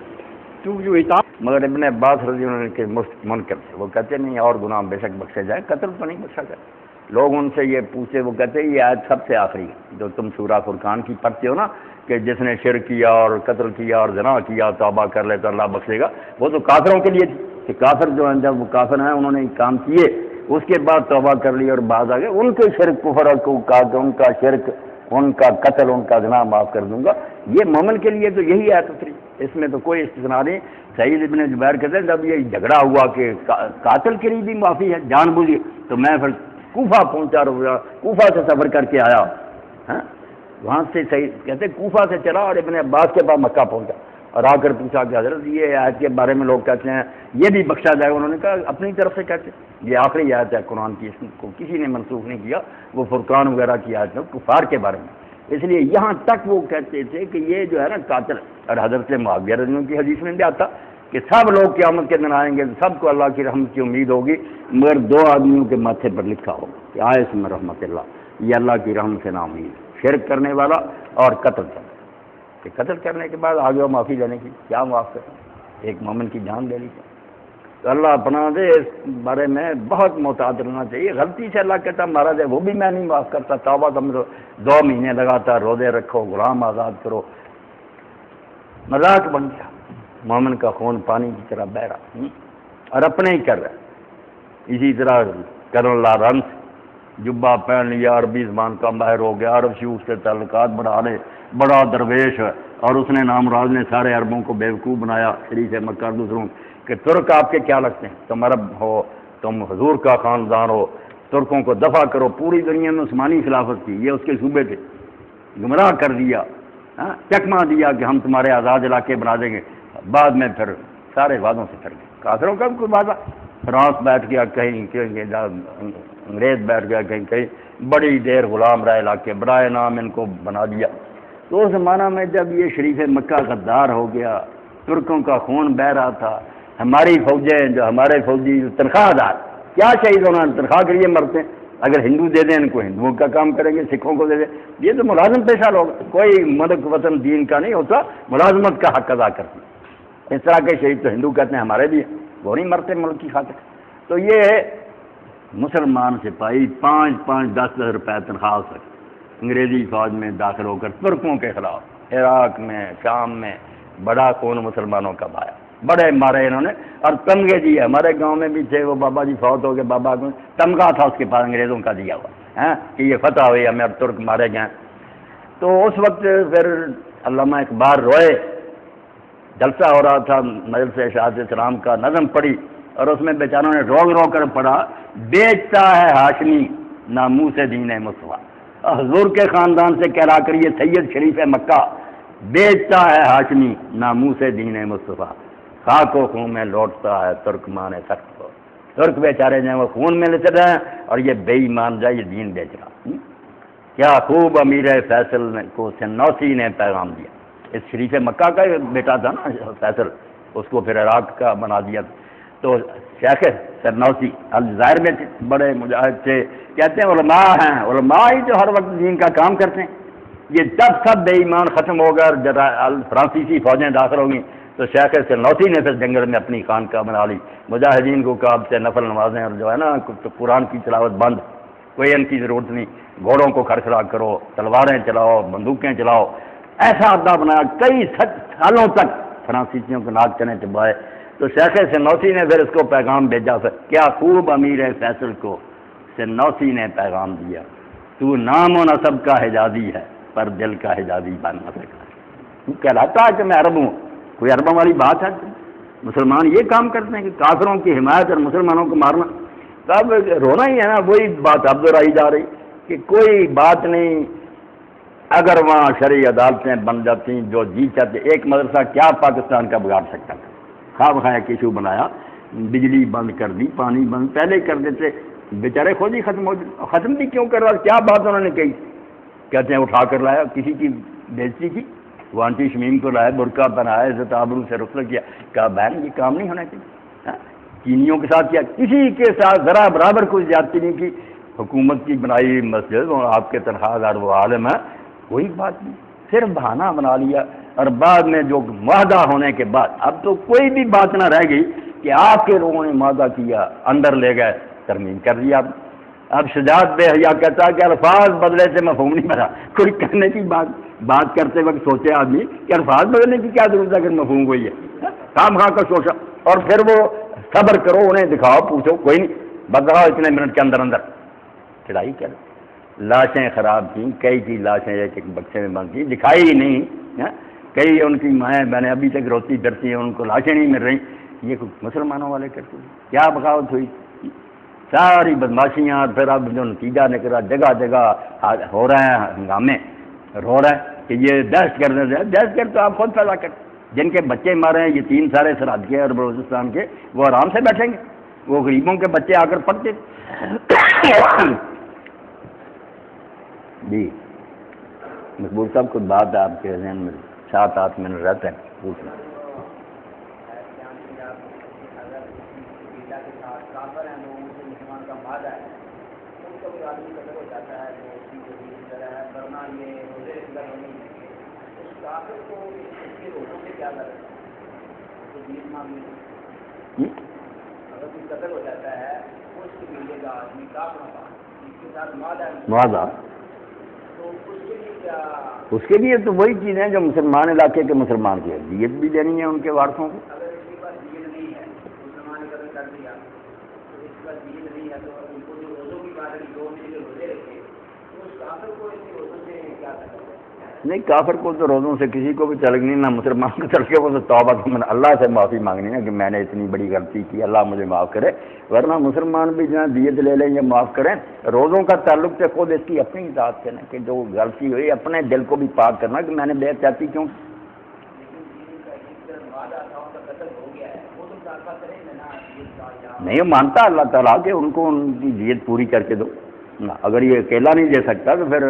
Speaker 3: تو جو اطاعت،
Speaker 1: مگر ابن عباس رضی اللہ عنہ کے منکر تھے، وہ کہتے نہیں اور گناہ بے شک بخشے جائے، قتل تو نہیں بخشا جائے۔ لوگ ان سے یہ پوچھے، وہ کہتے یہ آیت سب سے آخری ہے جو تم سورہ فرقان کی پڑھتے ہو نا، کہ جس نے شرک کیا اور قتل کیا اور زنا کیا توبہ کر لے تو اللہ بخشے گا، وہ تو کافروں کے لیے تھی کہ کافر جو ہیں جب وہ کافر ہیں انہوں نے کام کیے اس کے بعد توبہ کر لی اور بعض آگے ان کے شرک کفر کو کہا کہ ان کا شرک، ان کا قتل، ان کا زنا معاف کر دوں گا۔ یہ مومن کے لیے تو یہی آیت اتری، اس میں تو کوئی استثناء نہیں۔ سعید ابن جبیر کہتے ہیں جب یہ جھگڑا ہوا کہ قاتل کے لیے بھی معافی ہے جان بوجھی، تو میں پھر کوفہ پہنچا، کوفہ سے سفر کر کے آیا، وہاں سے صحیح کہتے کوفہ سے چلا اور ابن عباس کے پاس مکہ پہنچا اور آ کر پوچھا کہ حضرت یہ آیت کے بارے میں لوگ کہتے ہیں یہ بھی بخشا جائے، انہوں نے کہا اپنی طرف سے کہتے یہ آخری آیت ہے قرآن کی، اس کو کسی نے منسوخ نہیں کیا، وہ فرقان وغیرہ کی آیت ہے کفار کے بارے میں۔ اس لیے یہاں تک وہ کہتے تھے کہ یہ جو ہے نا قاتل، اور حضرت معاویہ رضی اللہ عنہ کی حدیث میں بھی آتا کہ سب لوگ قیامت کے دن آئیں گے، سب کو اللہ کی رحمت کی امید ہوگی، مگر دو آدمیوں کے ماتھے پر لکھا ہوگا کہ آئے اسم رحمت اللہ، یہ اللہ کی رحمت سے نامید، شرک کرنے والا اور قتل کرنے، کہ قتل کرنے کے بعد آگے معافی لینے کی کیا معاف کریں، ایک مومن کی جان لے لی۔ تو اللہ پناہ دے، اس بارے میں بہت محتاط رہنا چاہیے۔ غلطی سے اللہ کہتا مارا جائے وہ بھی میں نہیں معاف کرتا، توبہ سمجھو 2 مہینے لگاتار روزے رکھو، غلام آزاد کرو، مذاق بن گیا۔ مومن کا خون پانی کی طرح بہ رہا اور اپنے ہی کر رہا ہے۔ اسی طرح کرن لا رنس جبہ پہن لیا، عربی زبان کا ماہر ہو گیا، عرب شیوخ سے تعلقات بڑھا لے، بڑا درویش ہے، اور اس نے نامراض نے سارے عربوں کو بیوقوف بنایا، شریف مکہ دوسروں کہ ترک آپ کے کیا لگتے ہیں، تم عرب ہو، تم حضور کا خاندان ہو، ترکوں کو دفع کرو۔ پوری دنیا میں عثمانی خلافت تھی، یہ اس کے صوبے تھے، گمراہ کر دیا، چکما دیا کہ ہم تمہارے آزاد علاقے بنا دیں گے، بعد میں پھر سارے وعدوں سے پھر گئے۔ کافروں کا بھی کوئی وعدہ، فرانس بیٹھ گیا کہیں، انگریز بیٹھ گیا کہیں، بڑی دیر غلام رہے علاقے، برائے نام ان کو بنا دیا۔ تو اس زمانہ میں جب یہ شریف مکہ غدار ہو گیا، ترکوں کا خون بہہ رہا تھا، ہماری فوجیں جو ہمارے فوجی تنخواہ دار کیا شہید ہونا، تنخواہ کے لیے مرتے ہیں، اگر ہندو دے دیں ان کو ہندوؤں کا کام کریں گے، سکھوں کو دے دیں، یہ تو ملازم پیشہ لوگ، کوئی ملک وطن دین کا نہیں ہوتا، ملازمت کا حق ادا کرتے ہیں۔ اس طرح کے شہید تو ہندو کہتے ہیں ہمارے بھی ہیں، وہ نہیں مرتے ملک کی خاطر۔ تو یہ مسلمان سپاہی 5-10 روپے تنخواہ سے انگریزی فوج میں داخل ہو کر ترکوں کے خلاف عراق میں، شام میں بڑا خون مسلمانوں کا بہایا، بڑے مارے انہوں نے، اور تمغے دیے۔ ہمارے گاؤں میں بھی تھے، وہ بابا جی فوت ہو گئے، بابا کو تمغہ تھا اس کے پاس انگریزوں کا دیا ہوا کہ یہ فتح ہوئی، ہمیں اب ترک مارے گئے۔ تو اس وقت پھر علامہ اقبال روئے، جلسہ ہو رہا تھا مجلس اشاعت اسلام کا، نظم پڑھی اور اس میں بیچاروں نے رو کر پڑھا، بیچتا ہے ہاشمی ناموس دین مصطفیٰ، حضور کے خاندان سے کہلا کر یہ سید شریف مکہ، بیچتا ہے ہاشمی ناموس دین مصطفیٰ، خاک و خون میں لوٹتا ہے ترکمان سخت کو۔ ترک بیچارے جو ہیں وہ خون میں لیتے رہے اور یہ بے ایمان جائے یہ دین بیچ رہا۔ کیا خوب امیر فیصل کو سنوسی نے پیغام دیا، اس شریف مکہ کا بیٹا تھا نا فیصل، اس کو پھر عراق کا بنا دیا۔ تو شیخ سرنوسی الجزائر میں بڑے مجاہد تھے، کہتے ہیں علماء ہیں، علماء ہی جو ہر وقت دین کا کام کرتے ہیں۔ یہ جب سب بے ایمان ختم ہو گئے اور فرانسیسی فوجیں داخل ہو گئیں تو شیخ سرنوسی نے پھر جنگل میں اپنی خانقاہ بنا لی، مجاہدین کو کہا سے نفل نمازیں اور جو ہے نا قرآن کی تلاوت بند، کوئی ان کی ضرورت نہیں، گھوڑوں کو کھڑکھڑا کرو، تلواریں چلاؤ، بندوقیں چلاؤ، ایسا عہدہ بنایا، کئی سالوں تک فرانسیسیوں کو ناک چنے چبائے۔ تو شیخ سنوسی نے پھر اس کو پیغام بھیجا، کیا خوب امیر فیصل کو سنوسی نے پیغام دیا، تو نام و نسب کا حجازی ہے پر دل کا حجازی بن نہ سکا۔ تو کہلاتا ہے کہ میں عرب ہوں، کوئی عربوں والی بات ہے؟ مسلمان یہ کام کرتے ہیں کہ کافروں کی حمایت اور مسلمانوں کو مارنا، تب رونا ہی ہے نا۔ وہی بات اب دہرائی جا رہی کہ کوئی بات نہیں، اگر وہاں شرعی عدالتیں بن جاتی جو جی چاہتے، ایک مدرسہ کیا پاکستان کا بگاڑ سکتا تھا؟ خواب خواہ ایشو بنایا، بجلی بند کر دی، پانی بند پہلے کر دیتے، بیچارے خود ہی ختم ہو جاتے۔ ختم بھی کیوں کر رہا؟ کیا بات انہوں نے کہی؟ کہتے ہیں اٹھا کر لایا، کسی کی بےزتی کی؟ وہ آنٹی شمیم کو لائے، برقع پہنایا، عزت آبرو سے رخصت کیا، کہا بہن یہ کام نہیں ہونا چاہیے. ہاں؟ چینیوں کے ساتھ کیا، کسی کے ساتھ ذرا برابر کوئی زیادتی نہیں کی. حکومت کی بنائی مسجد، آپ کے تنخواہ دار وہ عالم ہے، کوئی بات نہیں، صرف بہانہ بنا لیا. اور بعد میں جو معاہدہ ہونے کے بعد اب تو کوئی بھی بات نہ رہ گئی کہ آپ کے لوگوں نے معاہدہ کیا، اندر لے گئے، ترمیم کر دیا. اب شجاعت بے حیا کہتا ہے کہ الفاظ بدلے سے مفہوم نہیں بنا. کوئی کہنے کی بات کرتے وقت سوچے آدمی کہ الفاظ بدلنے کی کیا ضرورت ہے اگر مفہوم کوئی ہے. کام خواہ کا شوشا، اور پھر وہ صبر کرو، انہیں دکھاؤ، پوچھو، کوئی نہیں بدلاؤ اتنے منٹ کے اندر اندر چڑھائی کر. لاشیں خراب کی، کئی کی لاشیں ایک ایک بکسے میں بند کی، دکھائی ہی نہیں. کئی ان کی مائیں بہنیں ابھی تک روتی ڈرتی ہیں، ان کو لاشیں نہیں مل رہی. یہ کچھ مسلمانوں والے کرتے ہیں. کیا بغاوت ہوئی، ساری بدماشیاں. اور پھر اب جو نتیجہ نکلا، جگہ جگہ ہو رہے ہیں ہنگامے، رو رہے ہیں کہ یہ دہشت گرد ہے. دہشت گرد تو آپ خود پیدا کرتے. جن کے بچے مارے ہیں، یہ 3 سارے سرحد کے اور بلوچستان کے، وہ آرام سے بیٹھیں گے. وہ غریبوں کے بچے آ کر پڑھتے. جی مقبول صاحب کچھ بات ہے آپ کے ذہن میں، 7-8 منٹ رہتے ہیں، پوچھ لیں. معاہدہ اس کے لیے تو وہی چیزیں جو مسلمان علاقے کے مسلمان کی ہے، دیت بھی دینی ہے ان کے وارثوں کو. نہیں، کافر کو تو روزوں سے کسی کو بھی تلق نہیں، نہ مسلمان کو تلق. وہ تو توبہ اللہ سے معافی مانگنی ہے کہ میں نے اتنی بڑی غلطی کی، اللہ مجھے معاف کرے. ورنہ مسلمان بھی جہاں دیت لے لیں یا معاف کریں. روزوں کا تعلق سے خود اس کی اپنی ذات سے نا، کہ جو غلطی ہوئی اپنے دل کو بھی پاک کرنا کہ میں نے بے احتیاطی کیوں. نہیں مانتا اللہ تعالیٰ کہ ان کو ان کی دیت پوری کر کے دو. اگر یہ اکیلا نہیں دے سکتا تو پھر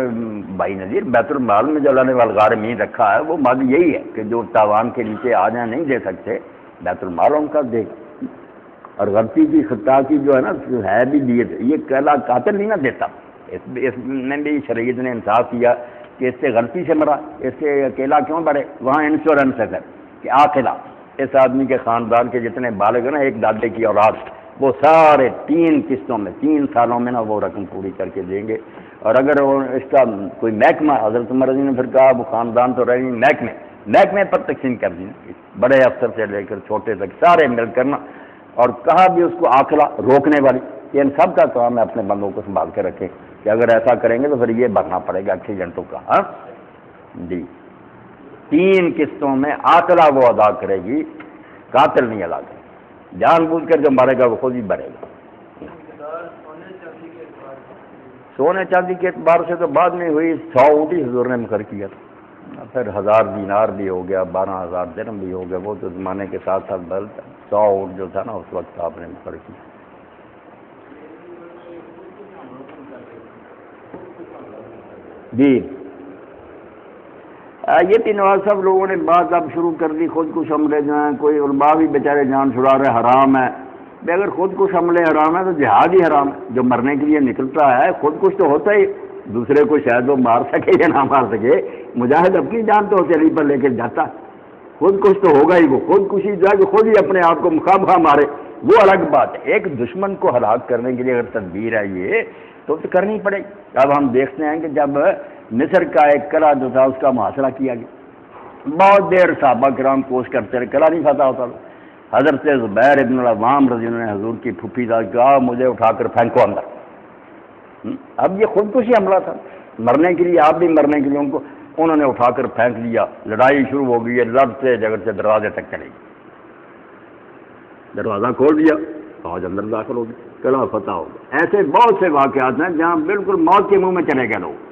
Speaker 1: بھائی نذیر بیت المال میں جو اللہ نے والغارمین رکھا ہے وہ مد یہی ہے کہ جو تاوان کے نیچے آ جائیں نہیں دے سکتے، بیت المال ان کا دے. اور غلطی کی خطا کی جو ہے نا ہے بھی دیت. یہ اکیلا قاتل نہیں نہ دیتا. اس میں بھی شریعت نے انصاف کیا کہ اس سے غلطی سے مرا، اس سے اکیلا کیوں بڑھے. وہاں انشورنس ہے کہ آخلا اس آدمی کے خاندان کے جتنے بالغ ہیں نا، ایک دادے کی اولاد، وہ سارے 3 قسطوں میں 3 سالوں میں نا وہ رقم پوری کر کے دیں گے. اور اگر اس کا کوئی محکمہ، حضرت عمر رضی نے پھر کہا وہ خاندان تو رہی محکمے پر تقسیم کر دی، بڑے افسر سے لے کر چھوٹے تک سارے مل کرنا. اور کہا بھی اس کو آخلا روکنے والی، یہ ان سب کا کام ہے اپنے بندوں کو سنبھال کے رکھے کہ اگر ایسا کریں گے تو پھر یہ بھرنا پڑے گا ایکسیڈنٹوں کا. ہاں جی، 3 قسطوں میں آخلا وہ ادا کرے گی، قاتل نہیں ادا کرے. جان بوجھ کر جو مارے گا وہ خود ہی بڑھے گا. سونے چاندی کے اعتبار سے تو بعد میں ہوئی 100 اونٹی حضور نے مقرر کیا تھا، پھر 1000 دینار بھی ہو گیا، 12000 درہم بھی ہو گیا. وہ تو زمانے کے ساتھ ساتھ بدلتا. 100 اونٹ جو تھا نا اس وقت آپ نے مقرر کیا. جی یہ بھی نواز صاحب لوگوں نے بات اب شروع کر دی، خود کش حملے جو ہیں. کوئی علماء بھی بیچارے جان چھڑا رہے حرام ہے. اگر خود کش حملے حرام ہے تو جہاد ہی حرام ہے. جو مرنے کے لیے نکلتا ہے خود کش تو ہوتا ہی، دوسرے کو شاید وہ مار سکے یا نہ مار سکے. مجاہد اپنی جان تو ہتھیلی پر لے کے جاتا، خود کش تو ہوگا ہی. وہ خود کشی جو ہے کہ خود ہی اپنے آپ کو مخامخواہ مارے، وہ الگ بات ہے. ایک دشمن کو ہلاک کرنے کے لیے اگر تدبیر ہے یہ تو کرنی پڑے گی. اب ہم دیکھتے ہیں کہ جب مصر کا ایک قلعہ جو تھا اس کا محاصرہ کیا گیا، بہت دیر صحابہ کرام کوشش کرتے رہے، قلعہ نہیں فتح ہوتا. حضرت زبیر ابن العوام رضی اللہ عنہ حضور کی پھوپھی تھا، کہا مجھے اٹھا کر پھینکو اندر. اب یہ خودکشی حملہ تھا، مرنے کے لیے، آپ بھی مرنے کے لیے. انہوں نے اٹھا کر پھینک لیا. لڑائی شروع ہو گئی ہے، لڑتے جھگڑتے دروازے تک چلے گی. دروازہ کھول دیا، فوج اندر داخل ہو گئی، قلعہ فتح ہو گیا. ایسے بہت سے واقعات ہیں جہاں بالکل موت کے منہ میں چلے گئے لوگ.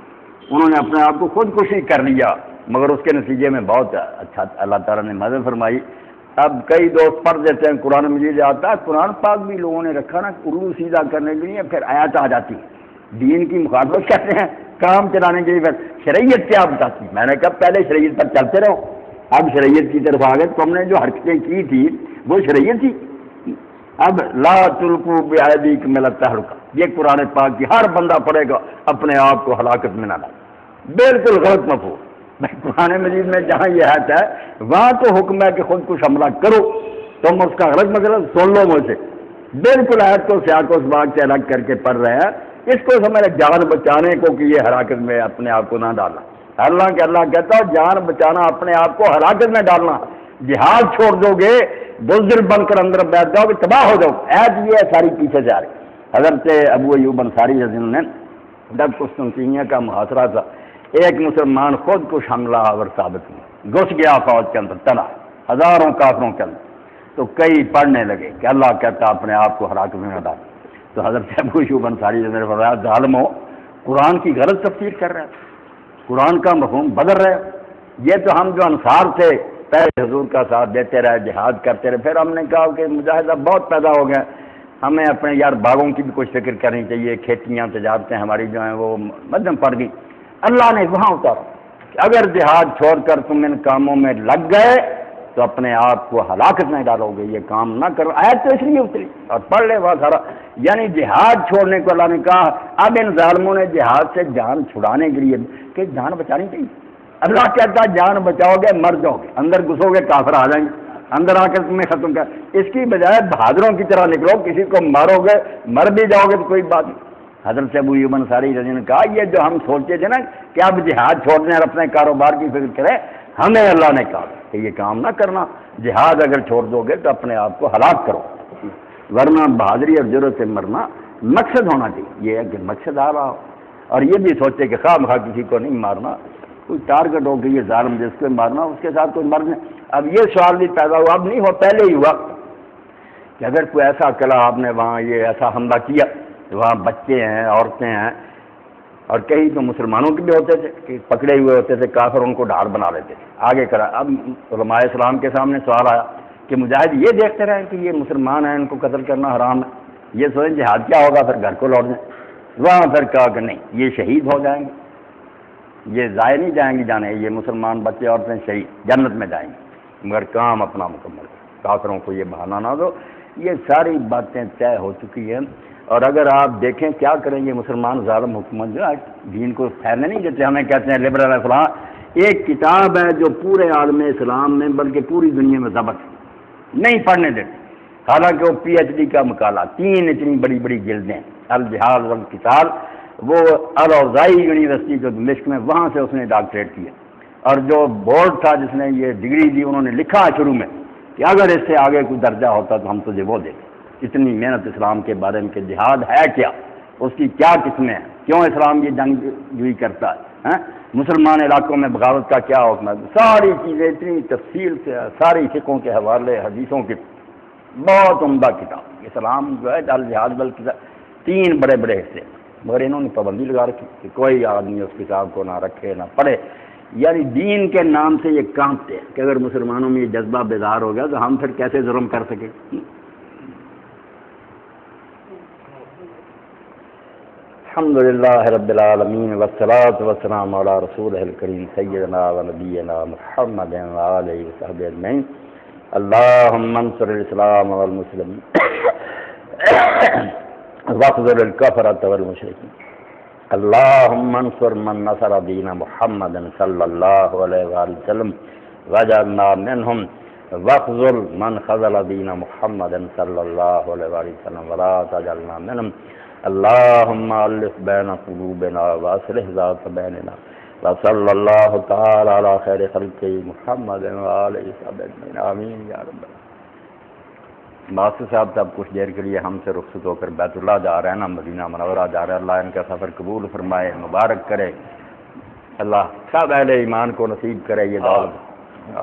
Speaker 1: انہوں نے اپنے آپ کو خودکشی کر لیا، مگر اس کے نتیجے میں بہت اچھا اللہ تعالیٰ نے مدد فرمائی. اب کئی دوست پڑھ دیتے ہیں قرآن مجید آتا ہے، قرآن پاک بھی لوگوں نے رکھا نا اردو سیدھا کرنے کے لیے. پھر آیات آ جاتی دین کی مخالفت کرتے ہیں کام چلانے کے لیے. پھر شریعت کیا بتاتی؟ میں نے کہا پہلے شریعت پر چلتے رہو، اب شریعت کی طرف آ گئے. تم نے جو حرکتیں کی تھی وہ شریعت تھی. اب لا تلقوا بأیدیکم الی التہلکہ، یہ قرآن پاک کی ہر بندہ پڑھے گا اپنے آپ کو ہلاکت میں نہ ڈال. بالکل غلط مفہوم. قرآن مجید میں جہاں یہ آیت ہے وہاں تو حکم ہے کہ خود کش حملہ کرو، تم اس کا غلط مطلب سن لو مجھ سے. بالکل آیت کو سیاق و سباق سے الگ کر کے پڑھ رہے ہیں. اس کو سمجھ جان بچانے کو کہ یہ ہلاکت میں اپنے آپ کو نہ ڈالنا. اللہ کہ اللہ کہتا ہے جان بچانا اپنے آپ کو ہلاکت میں ڈالنا. جہاد چھوڑ دو گے بزدل بن کر اندر بیٹھ جاؤ گے تباہ ہو جاؤ. ایت یہ ہے ساری پیچھے سے آ رہی. حضرت ابو ایوب انصاری رضی اللہ عنہ نے جب قسطنطنیہ کا محاصرہ تھا ایک مسلمان خود کش حملہ آور ثابت ہوا، گھس گیا فوج کے اندر، تلا ہزاروں کافروں کے اندر. تو کئی پڑھنے لگے کہ اللہ کہتا اپنے آپ کو ہلاکت میں نہ ڈال. تو حضرت ابو ایوب انصاری نے فرمایا ظالمو قرآن کی غلط تفسیر کر رہے ہیں، قرآن کا مفہوم بدل رہے. یہ تو ہم جو انصار تھے پہلے حضور کا ساتھ دیتے رہے، جہاد کرتے رہے، پھر ہم نے کہا کہ مجاہدہ بہت پیدا ہو گئے، ہمیں اپنے یار باغوں کی بھی کچھ فکر کرنی چاہیے، کھیتیاں تجارتیں ہماری جو ہیں وہ مدھم پڑ گئی. اللہ نے وہاں اتارا کہ اگر جہاد چھوڑ کر تم ان کاموں میں لگ گئے تو اپنے آپ کو ہلاکت میں ڈالو گے، یہ کام نہ کرو. آیت تو اس لیے اتری اور پڑھ لے وہاں سارا. یعنی جہاد چھوڑنے کو اللہ نے کہا. اب ان ظالموں نے جہاد سے جان چھڑانے کے لیے کہ جان بچانی چاہیے. اللہ کہتا جان بچاؤ گے مر جاؤ گے، اندر گھسو گے کافر آ جائیں گے، اندر آ کر تمہیں ختم کر. اس کی بجائے بہادروں کی طرح نکلو، کسی کو مارو گے مر بھی جاؤ گے تو کوئی بات نہیں. حضرت ابو ایوب انصاری رضی اللہ عنہ نے کہا یہ جو ہم سوچتے تھے نا کہ اب جہاد چھوڑنے اور اپنے کاروبار کی فکر کریں، ہمیں اللہ نے کہا کہ یہ کام نہ کرنا. جہاد اگر چھوڑ دو گے تو اپنے آپ کو ہلاک کرو، ورنہ بہادری اور جرأت سے مرنا مقصد ہونا چاہیے. یہ ہے کہ مقصد آ رہا ہو اور یہ بھی سوچے کہ خواہ مخواہ کسی کو نہیں مارنا، کوئی ٹارگٹ ہو کہ یہ ظالم جس کو مارنا اس کے ساتھ کوئی مرنے. اب یہ سوال بھی پیدا ہوا، اب نہیں ہو پہلے ہی ہوا کہ اگر کوئی ایسا کلا آپ نے وہاں یہ ایسا حملہ کیا، وہاں بچے ہیں عورتیں ہیں اور کئی تو مسلمانوں کے بھی ہوتے تھے کہ پکڑے ہوئے ہوتے تھے کافر، ان کو ڈھال بنا لیتے تھے آگے کرا. اب علماء اسلام کے سامنے سوال آیا کہ مجاہد یہ دیکھتے رہے کہ یہ مسلمان ہیں ان کو قتل کرنا حرام ہے، یہ سوچیں جہاد کیا ہوگا، پھر گھر کو لوٹ جائیں. وہاں پھر کہا کہ نہیں یہ شہید ہو جائیں گے، یہ ضائع نہیں جائیں گے جانے، یہ مسلمان بچے عورتیں شہید جنت میں جائیں گے، مگر کام اپنا مکمل کرو، کافروں کو یہ بہانہ نہ دو. یہ ساری باتیں طے ہو چکی ہیں. اور اگر آپ دیکھیں کیا کریں یہ مسلمان ظالم حکومت جو دین کو پھیلنے نہیں دیتے، ہمیں کہتے ہیں لبرل فلاں. ایک کتاب ہے جو پورے عالم اسلام میں بلکہ پوری دنیا میں ضبط نہیں پڑھنے دیتے، حالانکہ وہ پی ایچ ڈی کا مقالہ 3 اتنی بڑی بڑی جلدیں، الجہاد والقتال. وہ الاوزاعی یونیورسٹی جو دمشق میں، وہاں سے اس نے ڈاکٹریٹ کیا، اور جو بورڈ تھا جس نے یہ ڈگری دی انہوں نے لکھا شروع میں کہ اگر اس سے آگے کوئی درجہ ہوتا تو ہم تجھے وہ دیتے. اتنی محنت اسلام کے بارے میں کہ جہاد ہے کیا، اس کی کیا قسمیں ہیں، کیوں اسلام یہ جنگ جوئی کرتا ہے، مسلمان علاقوں میں بغاوت کا کیا حکم ہے، ساری چیزیں اتنی تفصیل سے، ساری فقہوں کے حوالے حدیثوں کے، بہت عمدہ کتاب. اسلام جو ہے الجہاد والقتال 3 بڑے بڑے حصے، مگر انہوں نے پابندی لگا رکھی کہ کوئی آدمی اس کتاب کو نہ رکھے نہ پڑھے. یعنی دین کے نام سے یہ کانپتے ہیں کہ اگر مسلمانوں میں یہ جذبہ بیدار ہو گیا تو ہم پھر کیسے ظلم کر سکیں. الحمدللہ رب العالمین والصلاة والسلام علی رسولہ الکریم سیدنا و نبینا محمد و آلہ وصحبہ اجمعین. اللہم انصر الاسلام والمسلمین واخذل الکفرۃ والمشرکین. اللہم انصر من نصر دین محمد صلی اللہ علیہ وآلہ وسلم وجعلنا منہم واخذل من خذل دین محمد صلی اللہ علیہ وآلہ وسلم ولا تجعلنا منہم. اللہم الف بین قلوبنا واصلح ذات بیننا وصلی اللہ تعالی علی خیر خلق محمد وآلہ وصحبہ اجمعین. آمین یا رب. ماسٹر صاحب کچھ دیر کے لیے ہم سے رخصت ہو کر بیت اللہ جا رہے ہیں نا، مدینہ منورہ جا رہے ہیں. اللہ ان کا سفر قبول فرمائے، مبارک کرے. اللہ سب اہل ایمان کو نصیب کرے یہ دولت.